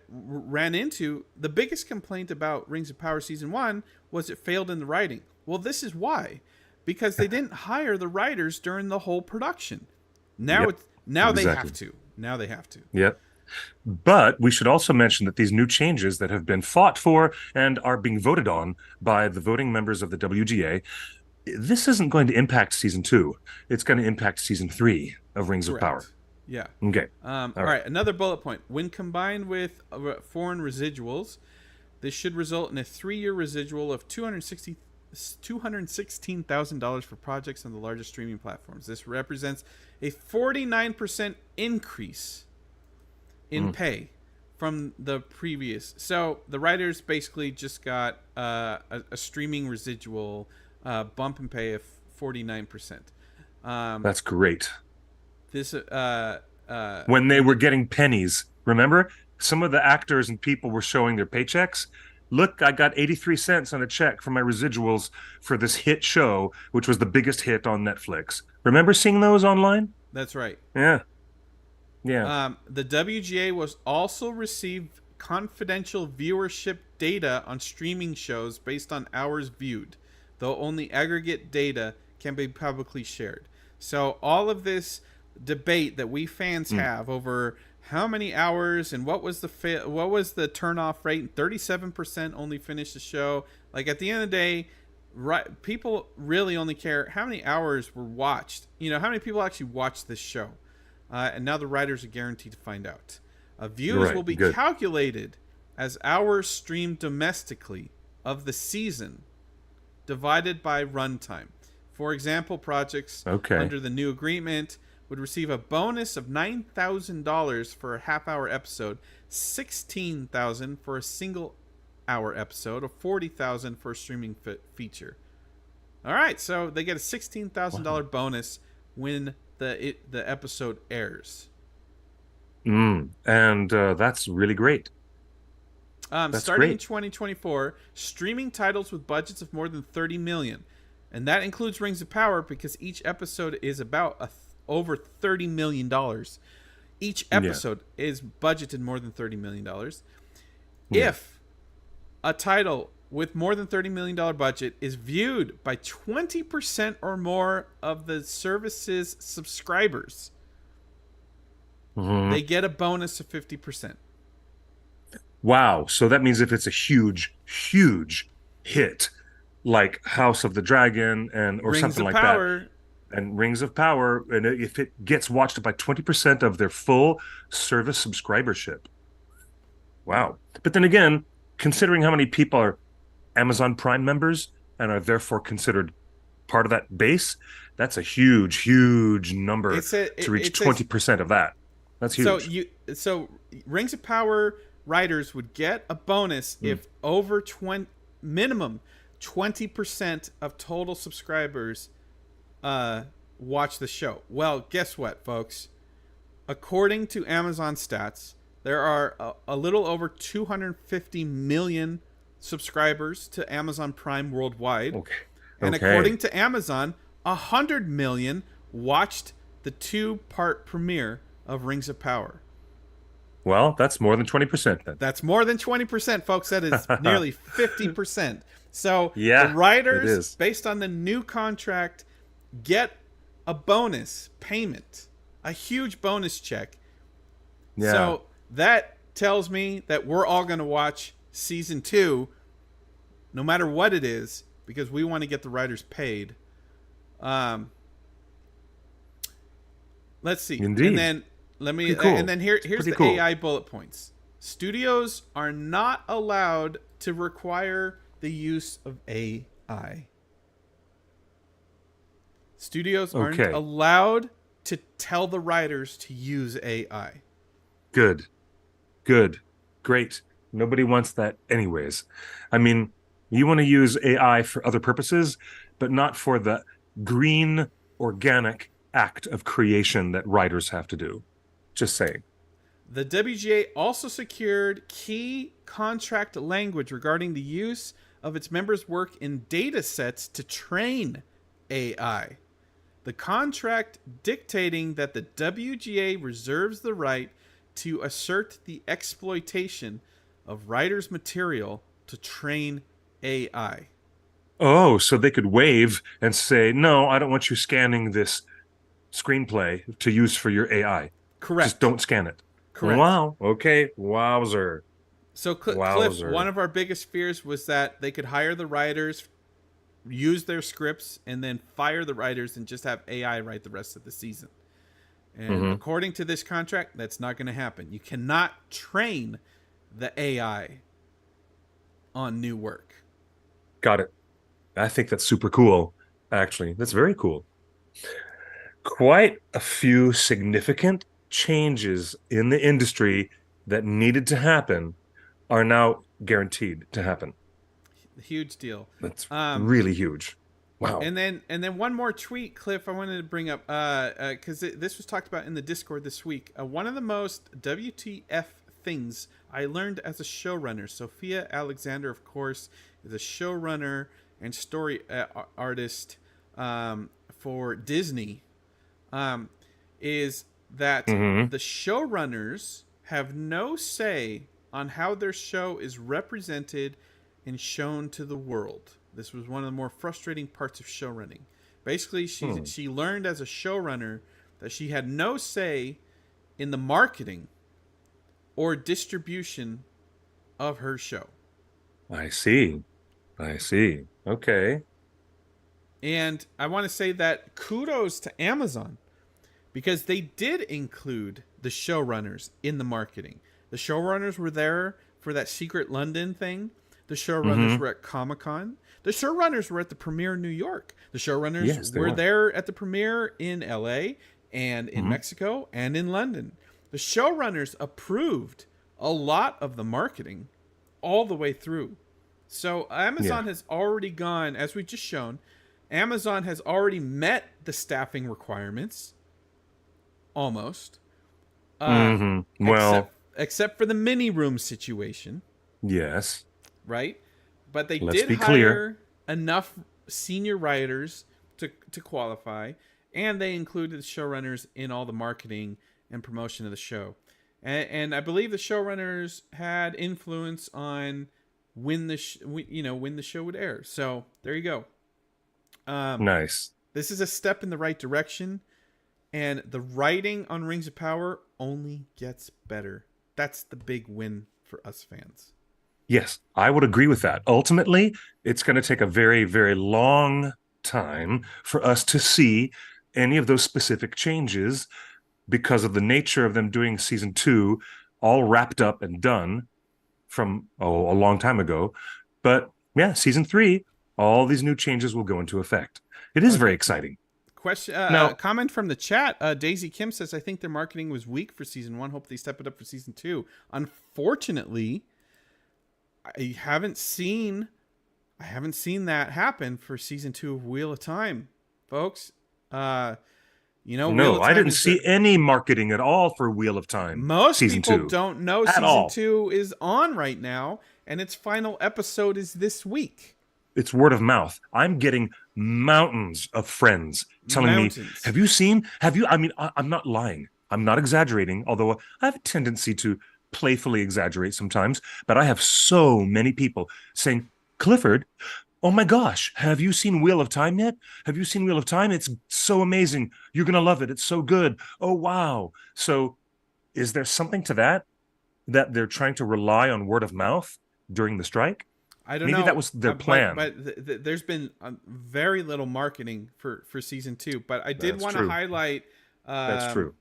ran into the biggest complaint about Rings of Power season 1 was it failed in the writing. Well, this is why, because they didn't hire the writers during the whole production. Now they have to. Now they have to. Yep. But we should also mention that these new changes that have been fought for and are being voted on by the voting members of the WGA, this isn't going to impact season 2. It's going to impact season 3 of Rings of Power. Yeah. Okay. All right. Another bullet point. When combined with foreign residuals, this should result in a 3-year residual of $216,000 for projects on the largest streaming platforms. This represents a 49% increase in pay from the previous. So the writers basically just got a streaming residual bump in pay of 49%. That's great. This when they were getting pennies, remember? Some of the actors and people were showing their paychecks. Look, I got 83 cents on a check for my residuals for this hit show, which was the biggest hit on Netflix. Remember seeing those online? That's right. Yeah. The WGA was also received confidential viewership data on streaming shows based on hours viewed, though only aggregate data can be publicly shared. So all of this debate that we fans have over how many hours and what was the turnoff rate, and 37% only finished the show. Like, at the end of the day, right, people really only care how many hours were watched. You know, how many people actually watched this show. And now the writers are guaranteed to find out. Views will be calculated as hours streamed domestically of the season divided by runtime. For example, projects under the new agreement would receive a bonus of $9,000 for a half-hour episode, $16,000 for a single-hour episode, or $40,000 for a streaming feature. All right, so they get a $16,000 bonus when the episode airs. And that's really great. Starting in 2024, streaming titles with budgets of more than $30 million, and that includes Rings of Power because each episode is about over $30 million. Each episode is budgeted more than $30 million. If a title with more than $30 million budget is viewed by 20% or more of the service's subscribers, they get a bonus of 50%. Wow. So that means if it's a huge, huge hit, like House of the Dragon or Rings something of like Power, that, and Rings of Power, and if it gets watched by 20% of their full service subscribership. Wow. But then again, considering how many people are Amazon Prime members and are therefore considered part of that base, that's a huge, huge number to reach 20% of that. That's huge. So Rings of Power writers would get a bonus if over minimum 20% of total subscribers watch the show. Well, guess what, folks? According to Amazon stats, there are a little over 250 million subscribers to Amazon Prime worldwide. And according to Amazon, 100 million watched the 2-part premiere of Rings of Power. Well, that's more than 20% then. That's more than 20%, folks. That is nearly 50%. So the writers, based on the new contract, get a bonus payment, a huge bonus check. Yeah. So that tells me that we're all going to watch season 2, no matter what it is, because we want to get the writers paid. Let's see. Indeed. And then and then here's the AI bullet points. Studios are not allowed to require the use of AI. Studios aren't allowed to tell the writers to use AI. Good. Great. Nobody wants that anyways. I mean, you want to use AI for other purposes, but not for the green, organic act of creation that writers have to do. Just saying. The WGA also secured key contract language regarding the use of its members' work in data sets to train AI. The contract dictating that the WGA reserves the right to assert the exploitation of writers' material to train AI. Oh, so they could wave and say, "No, I don't want you scanning this screenplay to use for your AI. Just Correct. don't scan it." Correct. Wow. Okay. Wowzer. So, Cliff, one Wowzer. of our biggest fears was that they could hire the writers, use their scripts, and then fire the writers and just have AI write the rest of the season. And Hmm. according to this contract, that's not going to happen. You cannot train the AI on new work. Got it. I think that's super cool. Actually, that's very cool. Quite a few significant changes in the industry that needed to happen are now guaranteed to happen. Huge deal. That's Um, really huge. Wow. and then one more tweet, Cliff, I wanted to bring up because this was talked about in the Discord this week. One of the most WTF things I learned as a showrunner. Sophia Alexander, of course, is a showrunner and story artist for Disney. Is that Hmm. the showrunners have no say on how their show is represented and shown to the world. This was one of the more frustrating parts of showrunning. Basically, she learned as a showrunner that she had no say in the marketing or distribution of her show. I see. I see. Okay. And I want to say that kudos to Amazon because they did include the showrunners in the marketing. The showrunners were there for that Secret London thing. The showrunners Hmm. were at Comic-Con. The showrunners were at the premiere in New York. The showrunners Yes, they were were. there at the premiere in LA and in Hmm. Mexico and in London. The showrunners approved a lot of the marketing all the way through. So Yeah. Amazon has already gone, as we've just shown, Amazon has already met the staffing requirements almost. Uh, Well, except for the mini room situation, yes. right? But they Let's did be clear. hire enough senior writers to qualify, and they included the showrunners in all the marketing and promotion of the show. And I believe the showrunners had influence on when when the show would air. So there you go. Um, Nice. this is a step in the right direction, and the writing on Rings of Power only gets better. That's the big win for us fans. Yes, I would agree with that. Ultimately, it's going to take a very, very long time for us to see any of those specific changes because of the nature of them doing season two all wrapped up and done from a long time ago. But yeah, season three, all these new changes will go into effect. It is very Okay. exciting. Question, Now, comment from the chat. Daisy Kim says, "I think their marketing was weak for season one. Hope they step it up for season two." Unfortunately, I haven't seen, that happen for season two of Wheel of Time, folks. Wheel no, of I Time didn't is see any marketing at all for Wheel of Time most season people two don't know at season all. two is on right now, and its final episode is this week. It's word of mouth. I'm getting mountains of friends telling me, Mountains. "Have you seen? Have you?" I mean, I'm not lying. I'm not exaggerating, although I have a tendency to playfully exaggerate sometimes. But I have so many people saying, "Clifford, oh my gosh, have you seen Wheel of Time yet? Have you seen Wheel of Time? It's so amazing. You're going to love it. It's so good. Oh, wow." So, is there something to that they're trying to rely on word of mouth during the strike? I don't Maybe that know, was their but plan. there's been very little marketing for season two. But I did That's want to true. highlight. That's true.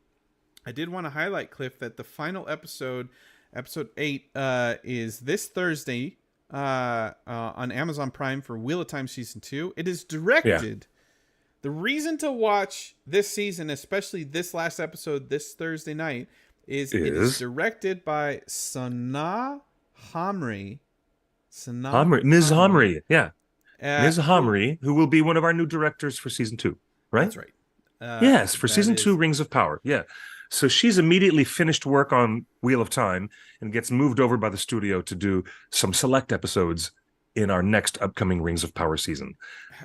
I did want to highlight, Cliff, that the final episode, episode 8, is this Thursday on Amazon Prime for Wheel of Time season 2. It is Yeah. directed. The reason to watch this season, especially this last episode this Thursday night, is it is Is directed by Sanaa Hamri. Hamri, Ms. Hamri. Yeah. Ms. Who? Hamri, who will be one of our new directors for season two, right? That's right. Yes, for That season two, is Rings of Power. Yeah. So she's immediately finished work on Wheel of Time and gets moved over by the studio to do some select episodes in our next upcoming Rings of Power season.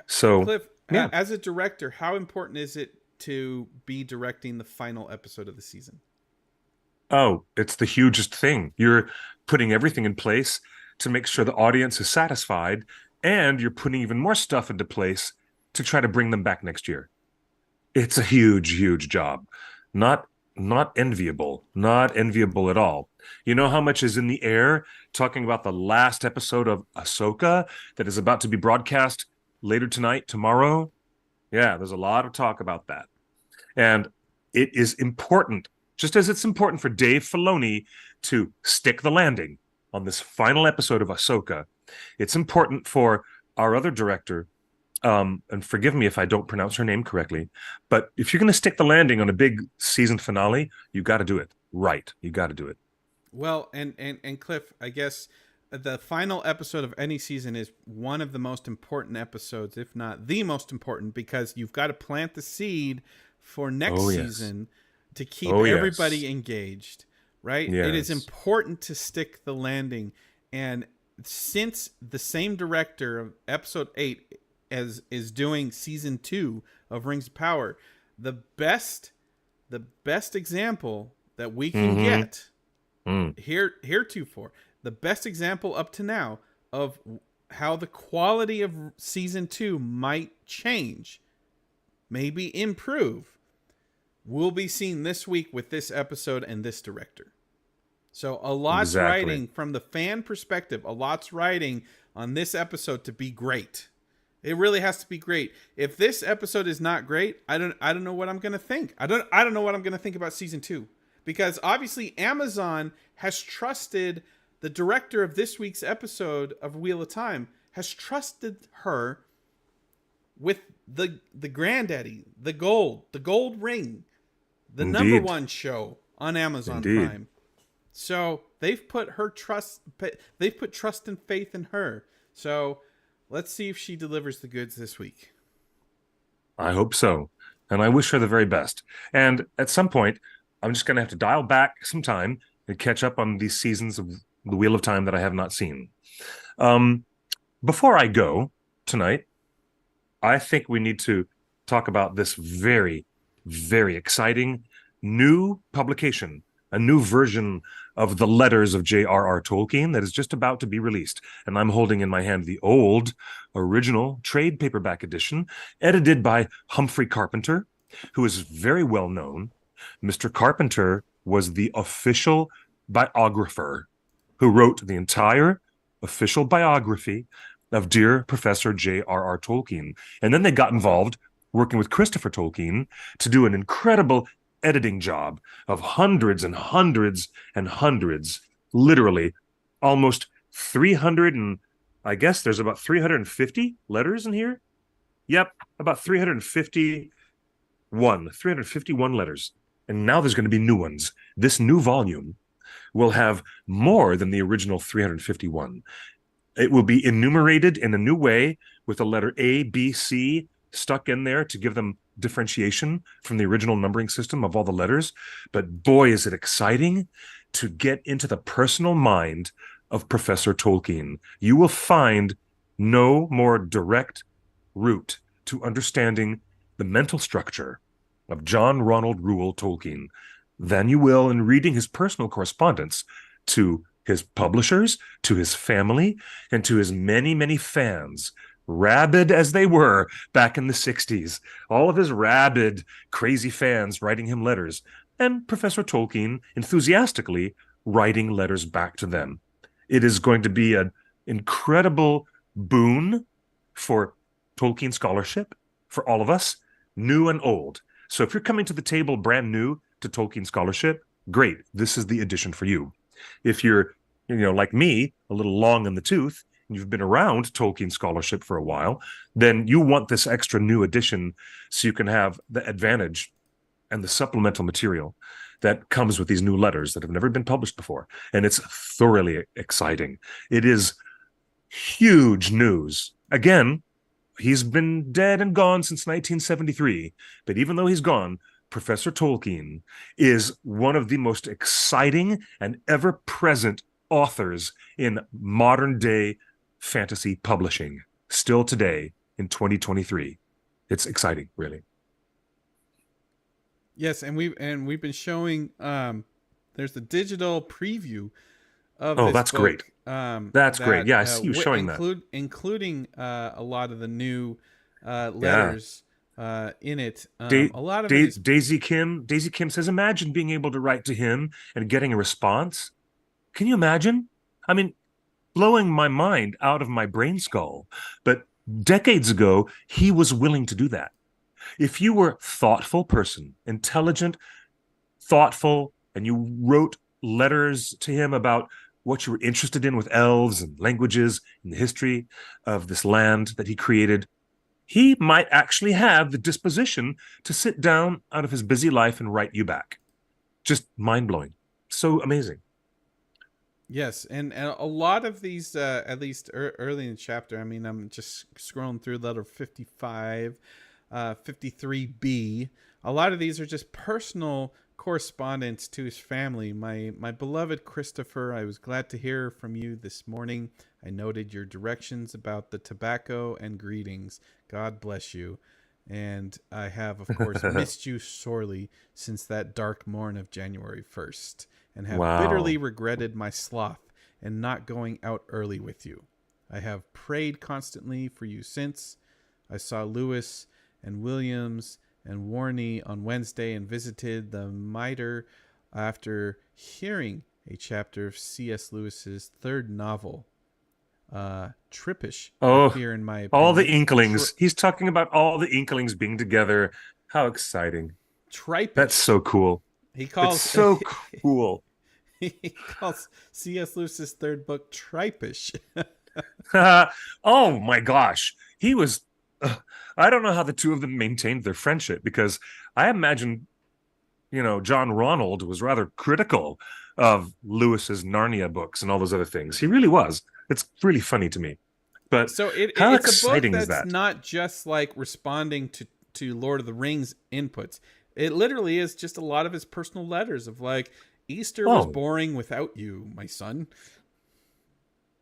So, Cliff. yeah. As a director, how important is it to be directing the final episode of the season? Oh, it's the hugest thing. You're putting everything in place to make sure the audience is satisfied, and you're putting even more stuff into place to try to bring them back next year. It's a huge, huge job. Not not enviable. Not enviable at all. You know how much is in the air talking about the last episode of Ahsoka that is about to be broadcast later tonight, tomorrow? Yeah, there's a lot of talk about that. And it is important, just as it's important for Dave Filoni to stick the landing on this final episode of Ahsoka. It's important for our other director, and forgive me if I don't pronounce her name correctly, but if you're going to stick the landing on a big season finale, you got to do it right. You got to do it. Well, and Cliff, I guess the final episode of any season is one of the most important episodes, if not the most important, because you've got to plant the seed for next Oh, yes. season to keep Oh, everybody yes. engaged, right? It is Yes. important to stick the landing. And since the same director of episode 8 as is doing season 2 of Rings of Power, the best example that we can Mm-hmm. get Mm. heretofore, the best example up to now of how the quality of season 2 might change, maybe improve, will be seen this week with this episode and this director. So a lot's Exactly. writing from the fan perspective, a lot's writing on this episode to be great. It really has to be great. If this episode is not great, I don't know what I'm going to think. I don't know what I'm going to think about season 2, because obviously Amazon has trusted the director of this week's episode of Wheel of Time, has trusted her with the granddaddy, the gold ring, the number Indeed. one show on Amazon Indeed. Prime. So they've put trust and faith in her. So let's see if she delivers the goods this week. I hope so. And I wish her the very best. And at some point, I'm just going to have to dial back some time and catch up on these seasons of The Wheel of Time that I have not seen. Um, Before I go tonight, I think we need to talk about this very, very exciting new publication, a new version of the Letters of JRR Tolkien that is just about to be released. And I'm holding in my hand the old, original trade paperback edition, edited by Humphrey Carpenter, who is very well known. Mr. Carpenter was the official biographer who wrote the entire official biography of dear Professor J.R.R. Tolkien. And then they got involved working with Christopher Tolkien to do an incredible editing job of hundreds and hundreds and hundreds, literally almost 300, and I guess there's about 350 letters in here. Yep, about 351 letters. And now there's going to be new ones. This new volume will have more than the original 351. It will be enumerated in a new way with the letter A, B, C stuck in there to give them differentiation from the original numbering system of all the letters. But boy, is it exciting to get into the personal mind of Professor Tolkien. You will find no more direct route to understanding the mental structure of John Ronald Reuel Tolkien than you will in reading his personal correspondence to his publishers, to his family, and to his many, many fans, rabid as they were back in the 60s. All of his rabid, crazy fans writing him letters, and Professor Tolkien enthusiastically writing letters back to them. It is going to be an incredible boon for Tolkien scholarship, for all of us, new and old. So if you're coming to the table brand new to Tolkien scholarship, great. This is the edition for you. If you're, like me, a little long in the tooth, and you've been around Tolkien scholarship for a while, then you want this extra new edition so you can have the advantage and the supplemental material that comes with these new letters that have never been published before. And it's thoroughly exciting. It is huge news. Again, he's been dead and gone since 1973, but even though he's gone, Professor Tolkien is one of the most exciting and ever-present authors in modern-day fantasy publishing, still today in 2023. It's exciting, really. Yes, and we've been showing there's a digital preview of Oh, this that's great. book. That's great. That Yeah, I see you showing that. including a lot of the new Yeah. letters in it. Da- A lot of it is Daisy Kim says, imagine being able to write to him and getting a response. Can you imagine? I mean, blowing my mind out of my brain skull. But decades ago, he was willing to do that. If you were a thoughtful person, intelligent, thoughtful, and you wrote letters to him about what you were interested in with elves and languages and the history of this land that he created, he might actually have the disposition to sit down out of his busy life and write you back. Just mind blowing. So amazing. yes, and a lot of these, at least early in the chapter. I mean, I'm just scrolling through letter 55, 53B. A lot of these are just personal correspondence to his family. My beloved Christopher, I was glad to hear from you this morning. I noted your directions about the tobacco and greetings. God bless you. And I have, of course, missed you sorely since that dark morn of January 1st, and have Wow. bitterly regretted my sloth and not going out early with you. I have prayed constantly for you since. I saw Lewis and Williams and Warney on Wednesday and visited the Mitre after hearing a chapter of C.S. Lewis's third novel. Trippish, I Oh, fear, in my all the opinion. Inklings. He's talking about all the Inklings being together. How exciting. That's Tripish. so cool. He It's calls so cool. he calls C.S. Lewis's third book tripish. Oh my gosh. He was, I don't know how the two of them maintained their friendship because I imagine, John Ronald was rather critical of Lewis's Narnia books and all those other things. He really was. It's really funny to me. But So how it's a book exciting is that's that? not just like responding to Lord of the Rings inputs. It literally is just a lot of his personal letters of like, Easter was Oh, boring without you, my son.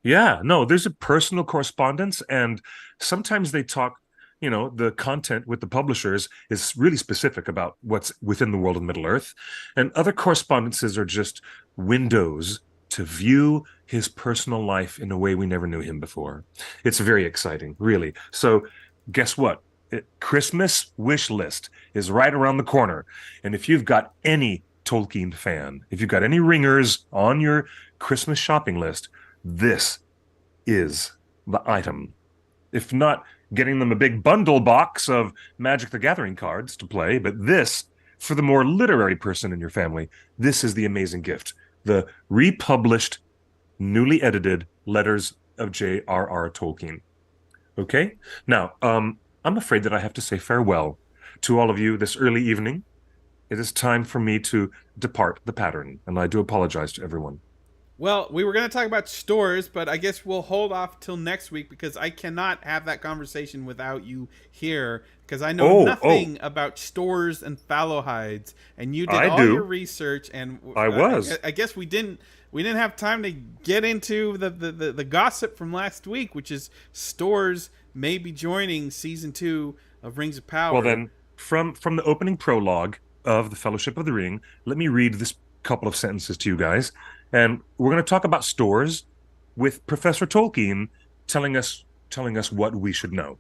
yeah, no, there's a personal correspondence, and sometimes they talk, the content with the publishers is really specific about what's within the world of Middle Earth, and other correspondences are just windows to view his personal life in a way we never knew him before. It's very exciting, really. So, guess what? Christmas wish list is right around the corner, and if you've got any Tolkien fan, if you've got any ringers on your Christmas shopping list, this is the item. If not getting them a big bundle box of Magic the Gathering cards to play, but this, for the more literary person in your family, this is the amazing gift. The republished, newly edited Letters of J.R.R. Tolkien. Okay? Now, I'm afraid that I have to say farewell to all of you this early evening. It is time for me to depart the pattern, and I do apologize to everyone. Well, we were going to talk about Stoors, but I guess we'll hold off till next week because I cannot have that conversation without you here because I know Oh, nothing about Stoors and fallow hides, and you did I all your do. research, and I was. I guess we didn't have time to get into the gossip from last week, which is Stoors may be joining season 2 of Rings of Well, Power. then, from the opening prologue of the Fellowship of the Ring, let me read this couple of sentences to you guys, and we're going to talk about Stoors with Professor Tolkien telling us what we should know.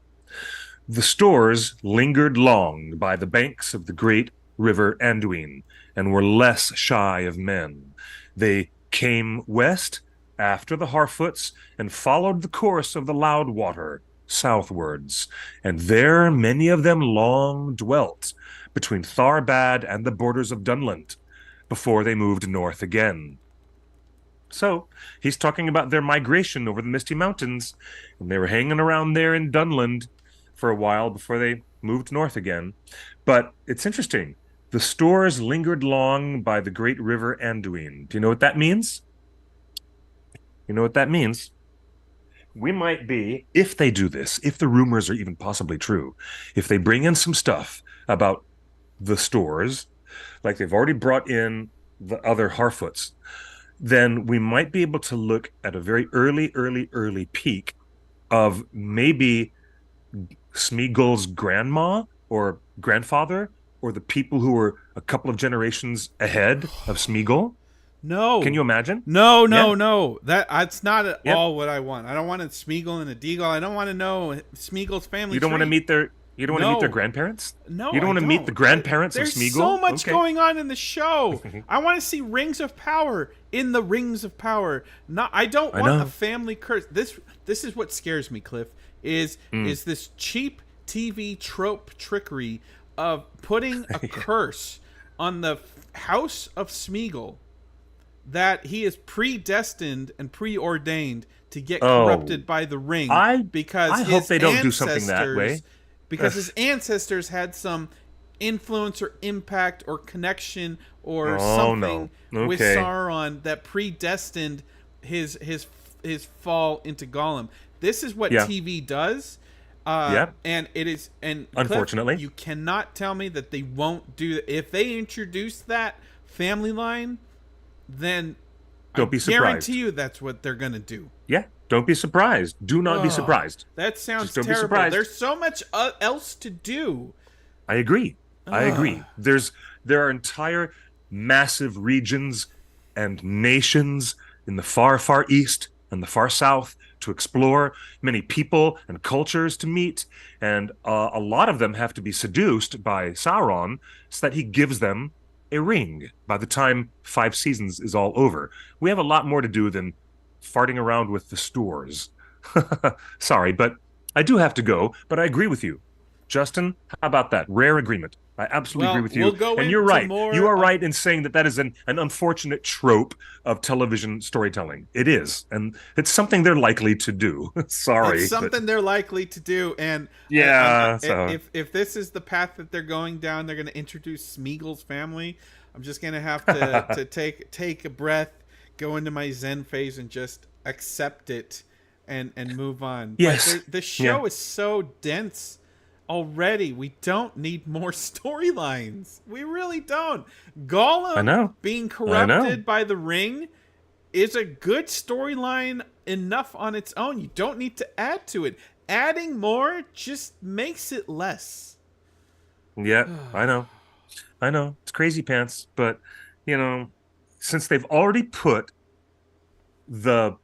The Stoors lingered long by the banks of the great river Anduin and were less shy of men. They came west after the Harfoots and followed the course of the Loudwater southwards, and there many of them long dwelt between Tharbad and the borders of Dunland before they moved north again. So he's talking about their migration over the Misty Mountains, and they were hanging around there in Dunland for a while before they moved north again. But it's interesting. The Stoors lingered long by the great river Anduin. Do you know what that means? You know what that means? We might be, if they do this, if the rumors are even possibly true, if they bring in some stuff about the Stoors, like they've already brought in the other Harfoots, then we might be able to look at a very early peak of maybe Smeagol's grandma or grandfather or the people who were a couple of generations ahead of Smeagol. Can No. you imagine? No, Yeah. no, no. That's not at Yep. all what I want. I don't want a Smeagol and a Deagle. I don't want to know Smeagol's family You don't want to tree. meet their No. grandparents? No, You don't I want to meet the don't. grandparents of There's so Smeagol? much Okay. going on in the show. I want to see Rings of Power in the Rings of Power. Not, I don't I want a know. family curse. This is what scares me, Cliff. Is this cheap TV trope trickery of putting a curse on the House of Smeagol that he is predestined and preordained to get corrupted by the ring because I hope they don't do something that way. Because his ancestors had some influence or impact or connection or something no. with Okay. Sauron that predestined his fall into Gollum. This is what Yeah. TV does. Yeah. And it is, and Unfortunately. Cliff, you cannot tell me that they won't do that. If they introduce that family line, then Don't be surprised. guarantee you that's what they're gonna do. Yeah. Don't be surprised. Do not be surprised. That sounds Just don't be terrible. surprised. There's so much else to do. I agree. I agree. There are entire massive regions and nations in the far, far east and the far south to explore, many people and cultures to meet, and a lot of them have to be seduced by Sauron so that he gives them a ring by the time 5 seasons is all over. We have a lot more to do than farting around with the Stoors. Sorry, but I do have to go, but I agree with you. Justin, how about that? Rare agreement. I absolutely agree with you. We'll go and you're into right. more You are right in saying that is an unfortunate trope of television storytelling. It is. And it's something they're likely to do. Sorry. It's something they're likely to do. And yeah. if this is the path that they're going down, they're going to introduce Smeagol's family. I'm just going to have to take a breath, go into my Zen phase, and just accept it and move on. Yes. But the show is so dense already. We don't need more storylines. We really don't. Gollum being corrupted by the ring is a good storyline enough on its own. You don't need to add to it. Adding more just makes it less. Yeah, I know. It's crazy pants, but since they've already put the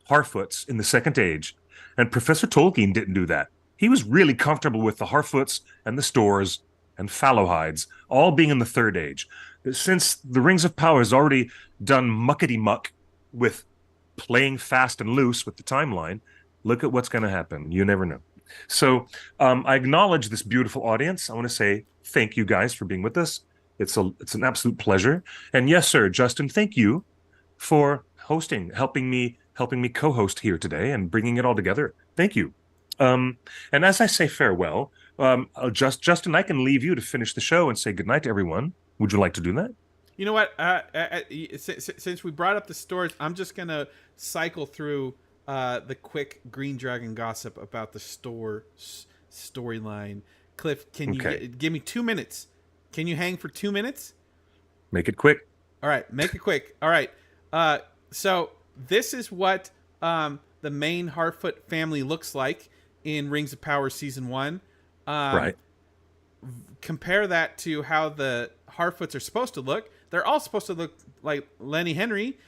Harfoots in the Second Age, and Professor Tolkien didn't do that. He was really comfortable with the Harfoots and the Stoors and Fallowhides all being in the Third Age. Since the Rings of Power has already done muckety-muck with playing fast and loose with the timeline, look at what's going to happen. You never know. So I acknowledge this beautiful audience. I want to say thank you guys for being with us. It's an absolute pleasure. And yes, sir, Justin, thank you for hosting, helping me co-host here today and bringing it all together. Thank you. And as I say farewell, Justin, I can leave you to finish the show and say goodnight to everyone. Would you like to do that? You know what? Since we brought up the Stoors, I'm just going to cycle through the quick Green Dragon gossip about the Stoors storyline. Cliff, can you give me 2 minutes? Can you hang for 2 minutes? Make it quick. All right, make it quick. All right. So this is what the main Harfoot family looks like in Rings of Power Season 1. Right. Compare that to how the Harfoots are supposed to look. They're all supposed to look like Lenny Henry.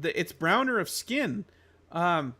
It's browner of skin that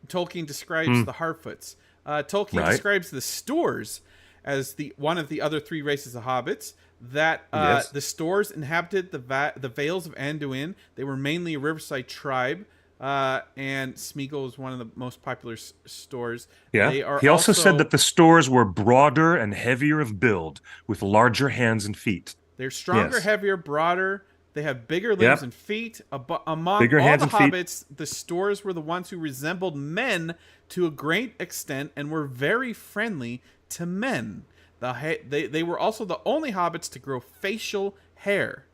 Tolkien describes the Harfoots. Tolkien describes the Stoors as one of the other 3 races of hobbits. That the Stoors inhabited the Vales of Anduin. They were mainly a riverside tribe. And Smeagol is one of the most popular Stoors. Yeah. He also said that the Stoors were broader and heavier of build, with larger hands and feet. They're stronger, heavier, broader. They have bigger limbs and feet. Among all the hobbits, the Stoors were the ones who resembled men to a great extent and were very friendly to men. They were also the only hobbits to grow facial hair.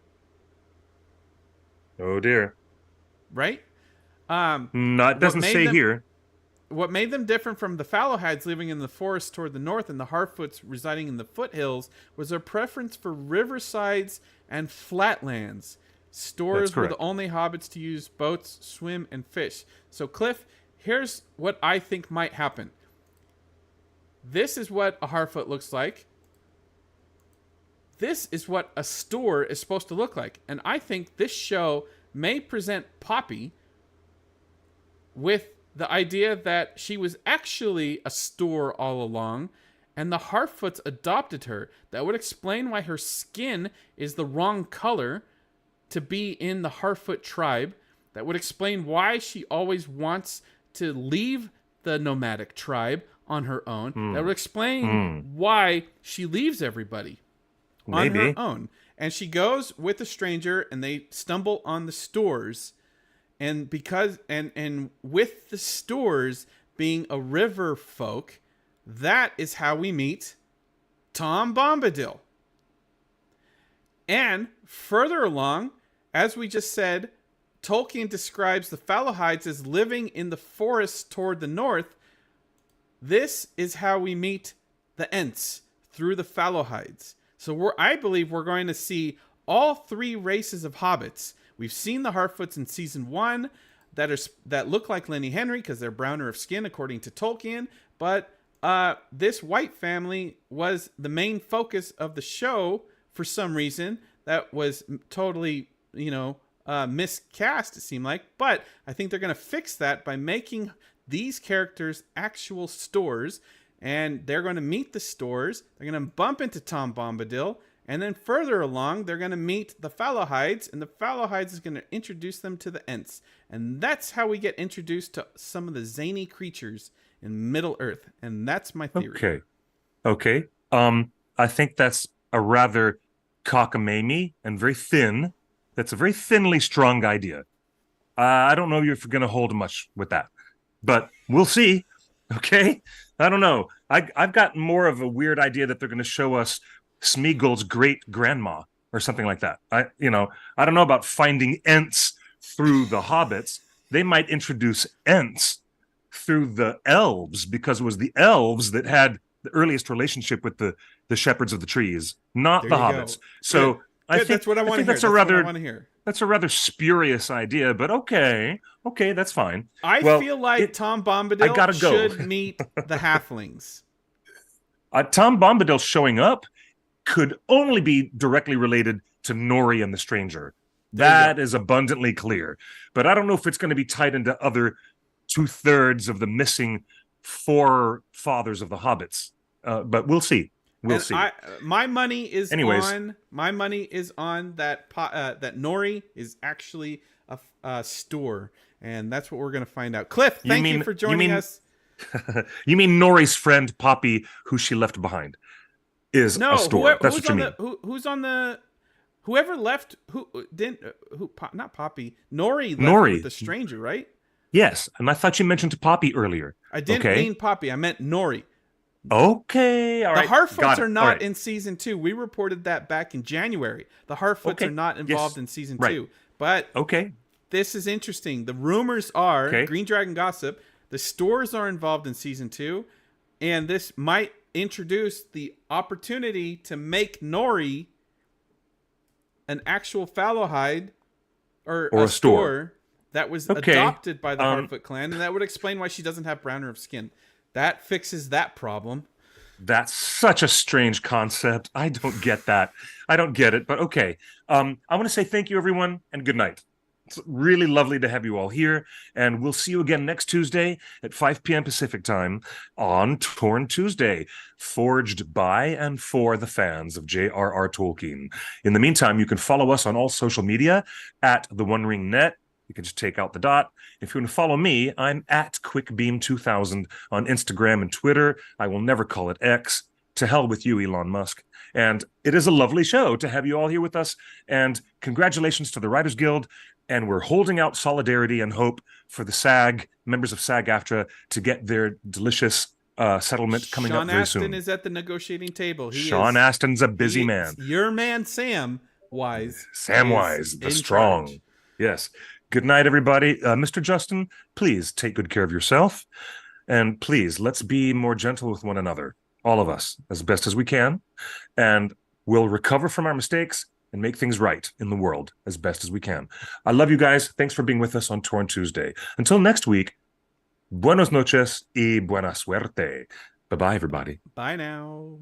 Oh dear. Right? It doesn't say here. What made them different from the Fallowhides living in the forest toward the north and the Harfoots residing in the foothills was their preference for riversides and flatlands. Stoors were the only hobbits to use boats, swim, and fish. So, Cliff, here's what I think might happen. This is what a Harfoot looks like. this is what a store is supposed to look like. And I think this show may present Poppy with the idea that she was actually a store all along, and the Harfoots adopted her. That would explain why her skin is the wrong color to be in the Harfoot tribe. That would explain why she always wants to leave the nomadic tribe on her own. That would explain why she leaves everybody on her own. And she goes with a stranger, and they stumble on the Stoors. And because and with the Stoors being a river folk, that is how we meet Tom Bombadil. And further along, as we just said, Tolkien describes the Fallowhides as living in the forests toward the north. This is how we meet the Ents, through the Fallowhides. So I believe we're going to see all three races of hobbits. We've seen the Harfoots in season 1 that look like Lenny Henry because they're browner of skin according to Tolkien. But this white family was the main focus of the show for some reason. That was totally, miscast, it seemed like. But I think they're going to fix that by making these characters actual Stoors. And they're going to meet the Stoors. They're going to bump into Tom Bombadil. And then further along, they're going to meet the Fallowhides, and the Fallowhides is going to introduce them to the Ents. And that's how we get introduced to some of the zany creatures in Middle-earth. And that's my theory. Okay. I think that's a rather cockamamie and very thin. That's a very thinly strung idea. I don't know if you're going to hold much with that, but we'll see. Okay? I don't know. I've got more of a weird idea that they're going to show us Smeagol's great grandma or something like that. I don't know about finding Ents through the hobbits. They might introduce Ents through the elves, because it was the elves that had the earliest relationship with the shepherds of the trees, not the hobbits. Go. So good. I think that's what I want to hear. That's what I want to hear. That's a rather spurious idea, but okay, that's fine. I feel like Tom Bombadil should meet the halflings. Tom Bombadil showing up could only be directly related to Nori and the Stranger. That is abundantly clear. But I don't know if it's going to be tied into other 2/3 of the missing forefathers of the hobbits. But we'll see. We'll see. My money is on that that Nori is actually a store, and that's what we're going to find out. Cliff, thank you for joining us. You mean Nori's friend Poppy, who she left behind, is a store? That's what you mean. Who's on the? Whoever left? Not Poppy. Nori left with the stranger, right? Yes, and I thought you mentioned Poppy earlier. I didn't mean Poppy. I meant Nori. Okay, all right. The Harfoots are not in season 2. We reported that back in January. The Harfoots are not involved in season 2. But this is interesting. The rumors are, Green Dragon Gossip, the Stoors are involved in season 2, and this might introduce the opportunity to make Nori an actual Fallowhide or a store that was adopted by the Harfoot clan, and that would explain why she doesn't have browner of skin. That fixes that problem. That's such a strange concept. I don't get that. I don't get it, but okay. I want to say thank you, everyone, and good night. It's really lovely to have you all here, and we'll see you again next Tuesday at 5 p.m. Pacific time on Torn Tuesday, forged by and for the fans of J.R.R. Tolkien. In the meantime, you can follow us on all social media at The One Ring Net. You can just take out the dot. If you want to follow me, I'm at QuickBeam2000 on Instagram and Twitter. I will never call it X. To hell with you, Elon Musk. And it is a lovely show to have you all here with us. And congratulations to the Writers Guild. And we're holding out solidarity and hope for the SAG, members of SAG-AFTRA, to get their delicious settlement coming up very soon. Sean Astin is at the negotiating table. Sean Astin's a busy man. Your man, Sam Wise. Sam Wise, the strong. Charge. Yes. Good night, everybody. Mr. Justin, please take good care of yourself. And please, let's be more gentle with one another, all of us, as best as we can. And we'll recover from our mistakes and make things right in the world as best as we can. I love you guys. Thanks for being with us on Torn Tuesday. Until next week, buenos noches y buena suerte. Bye-bye, everybody. Bye now.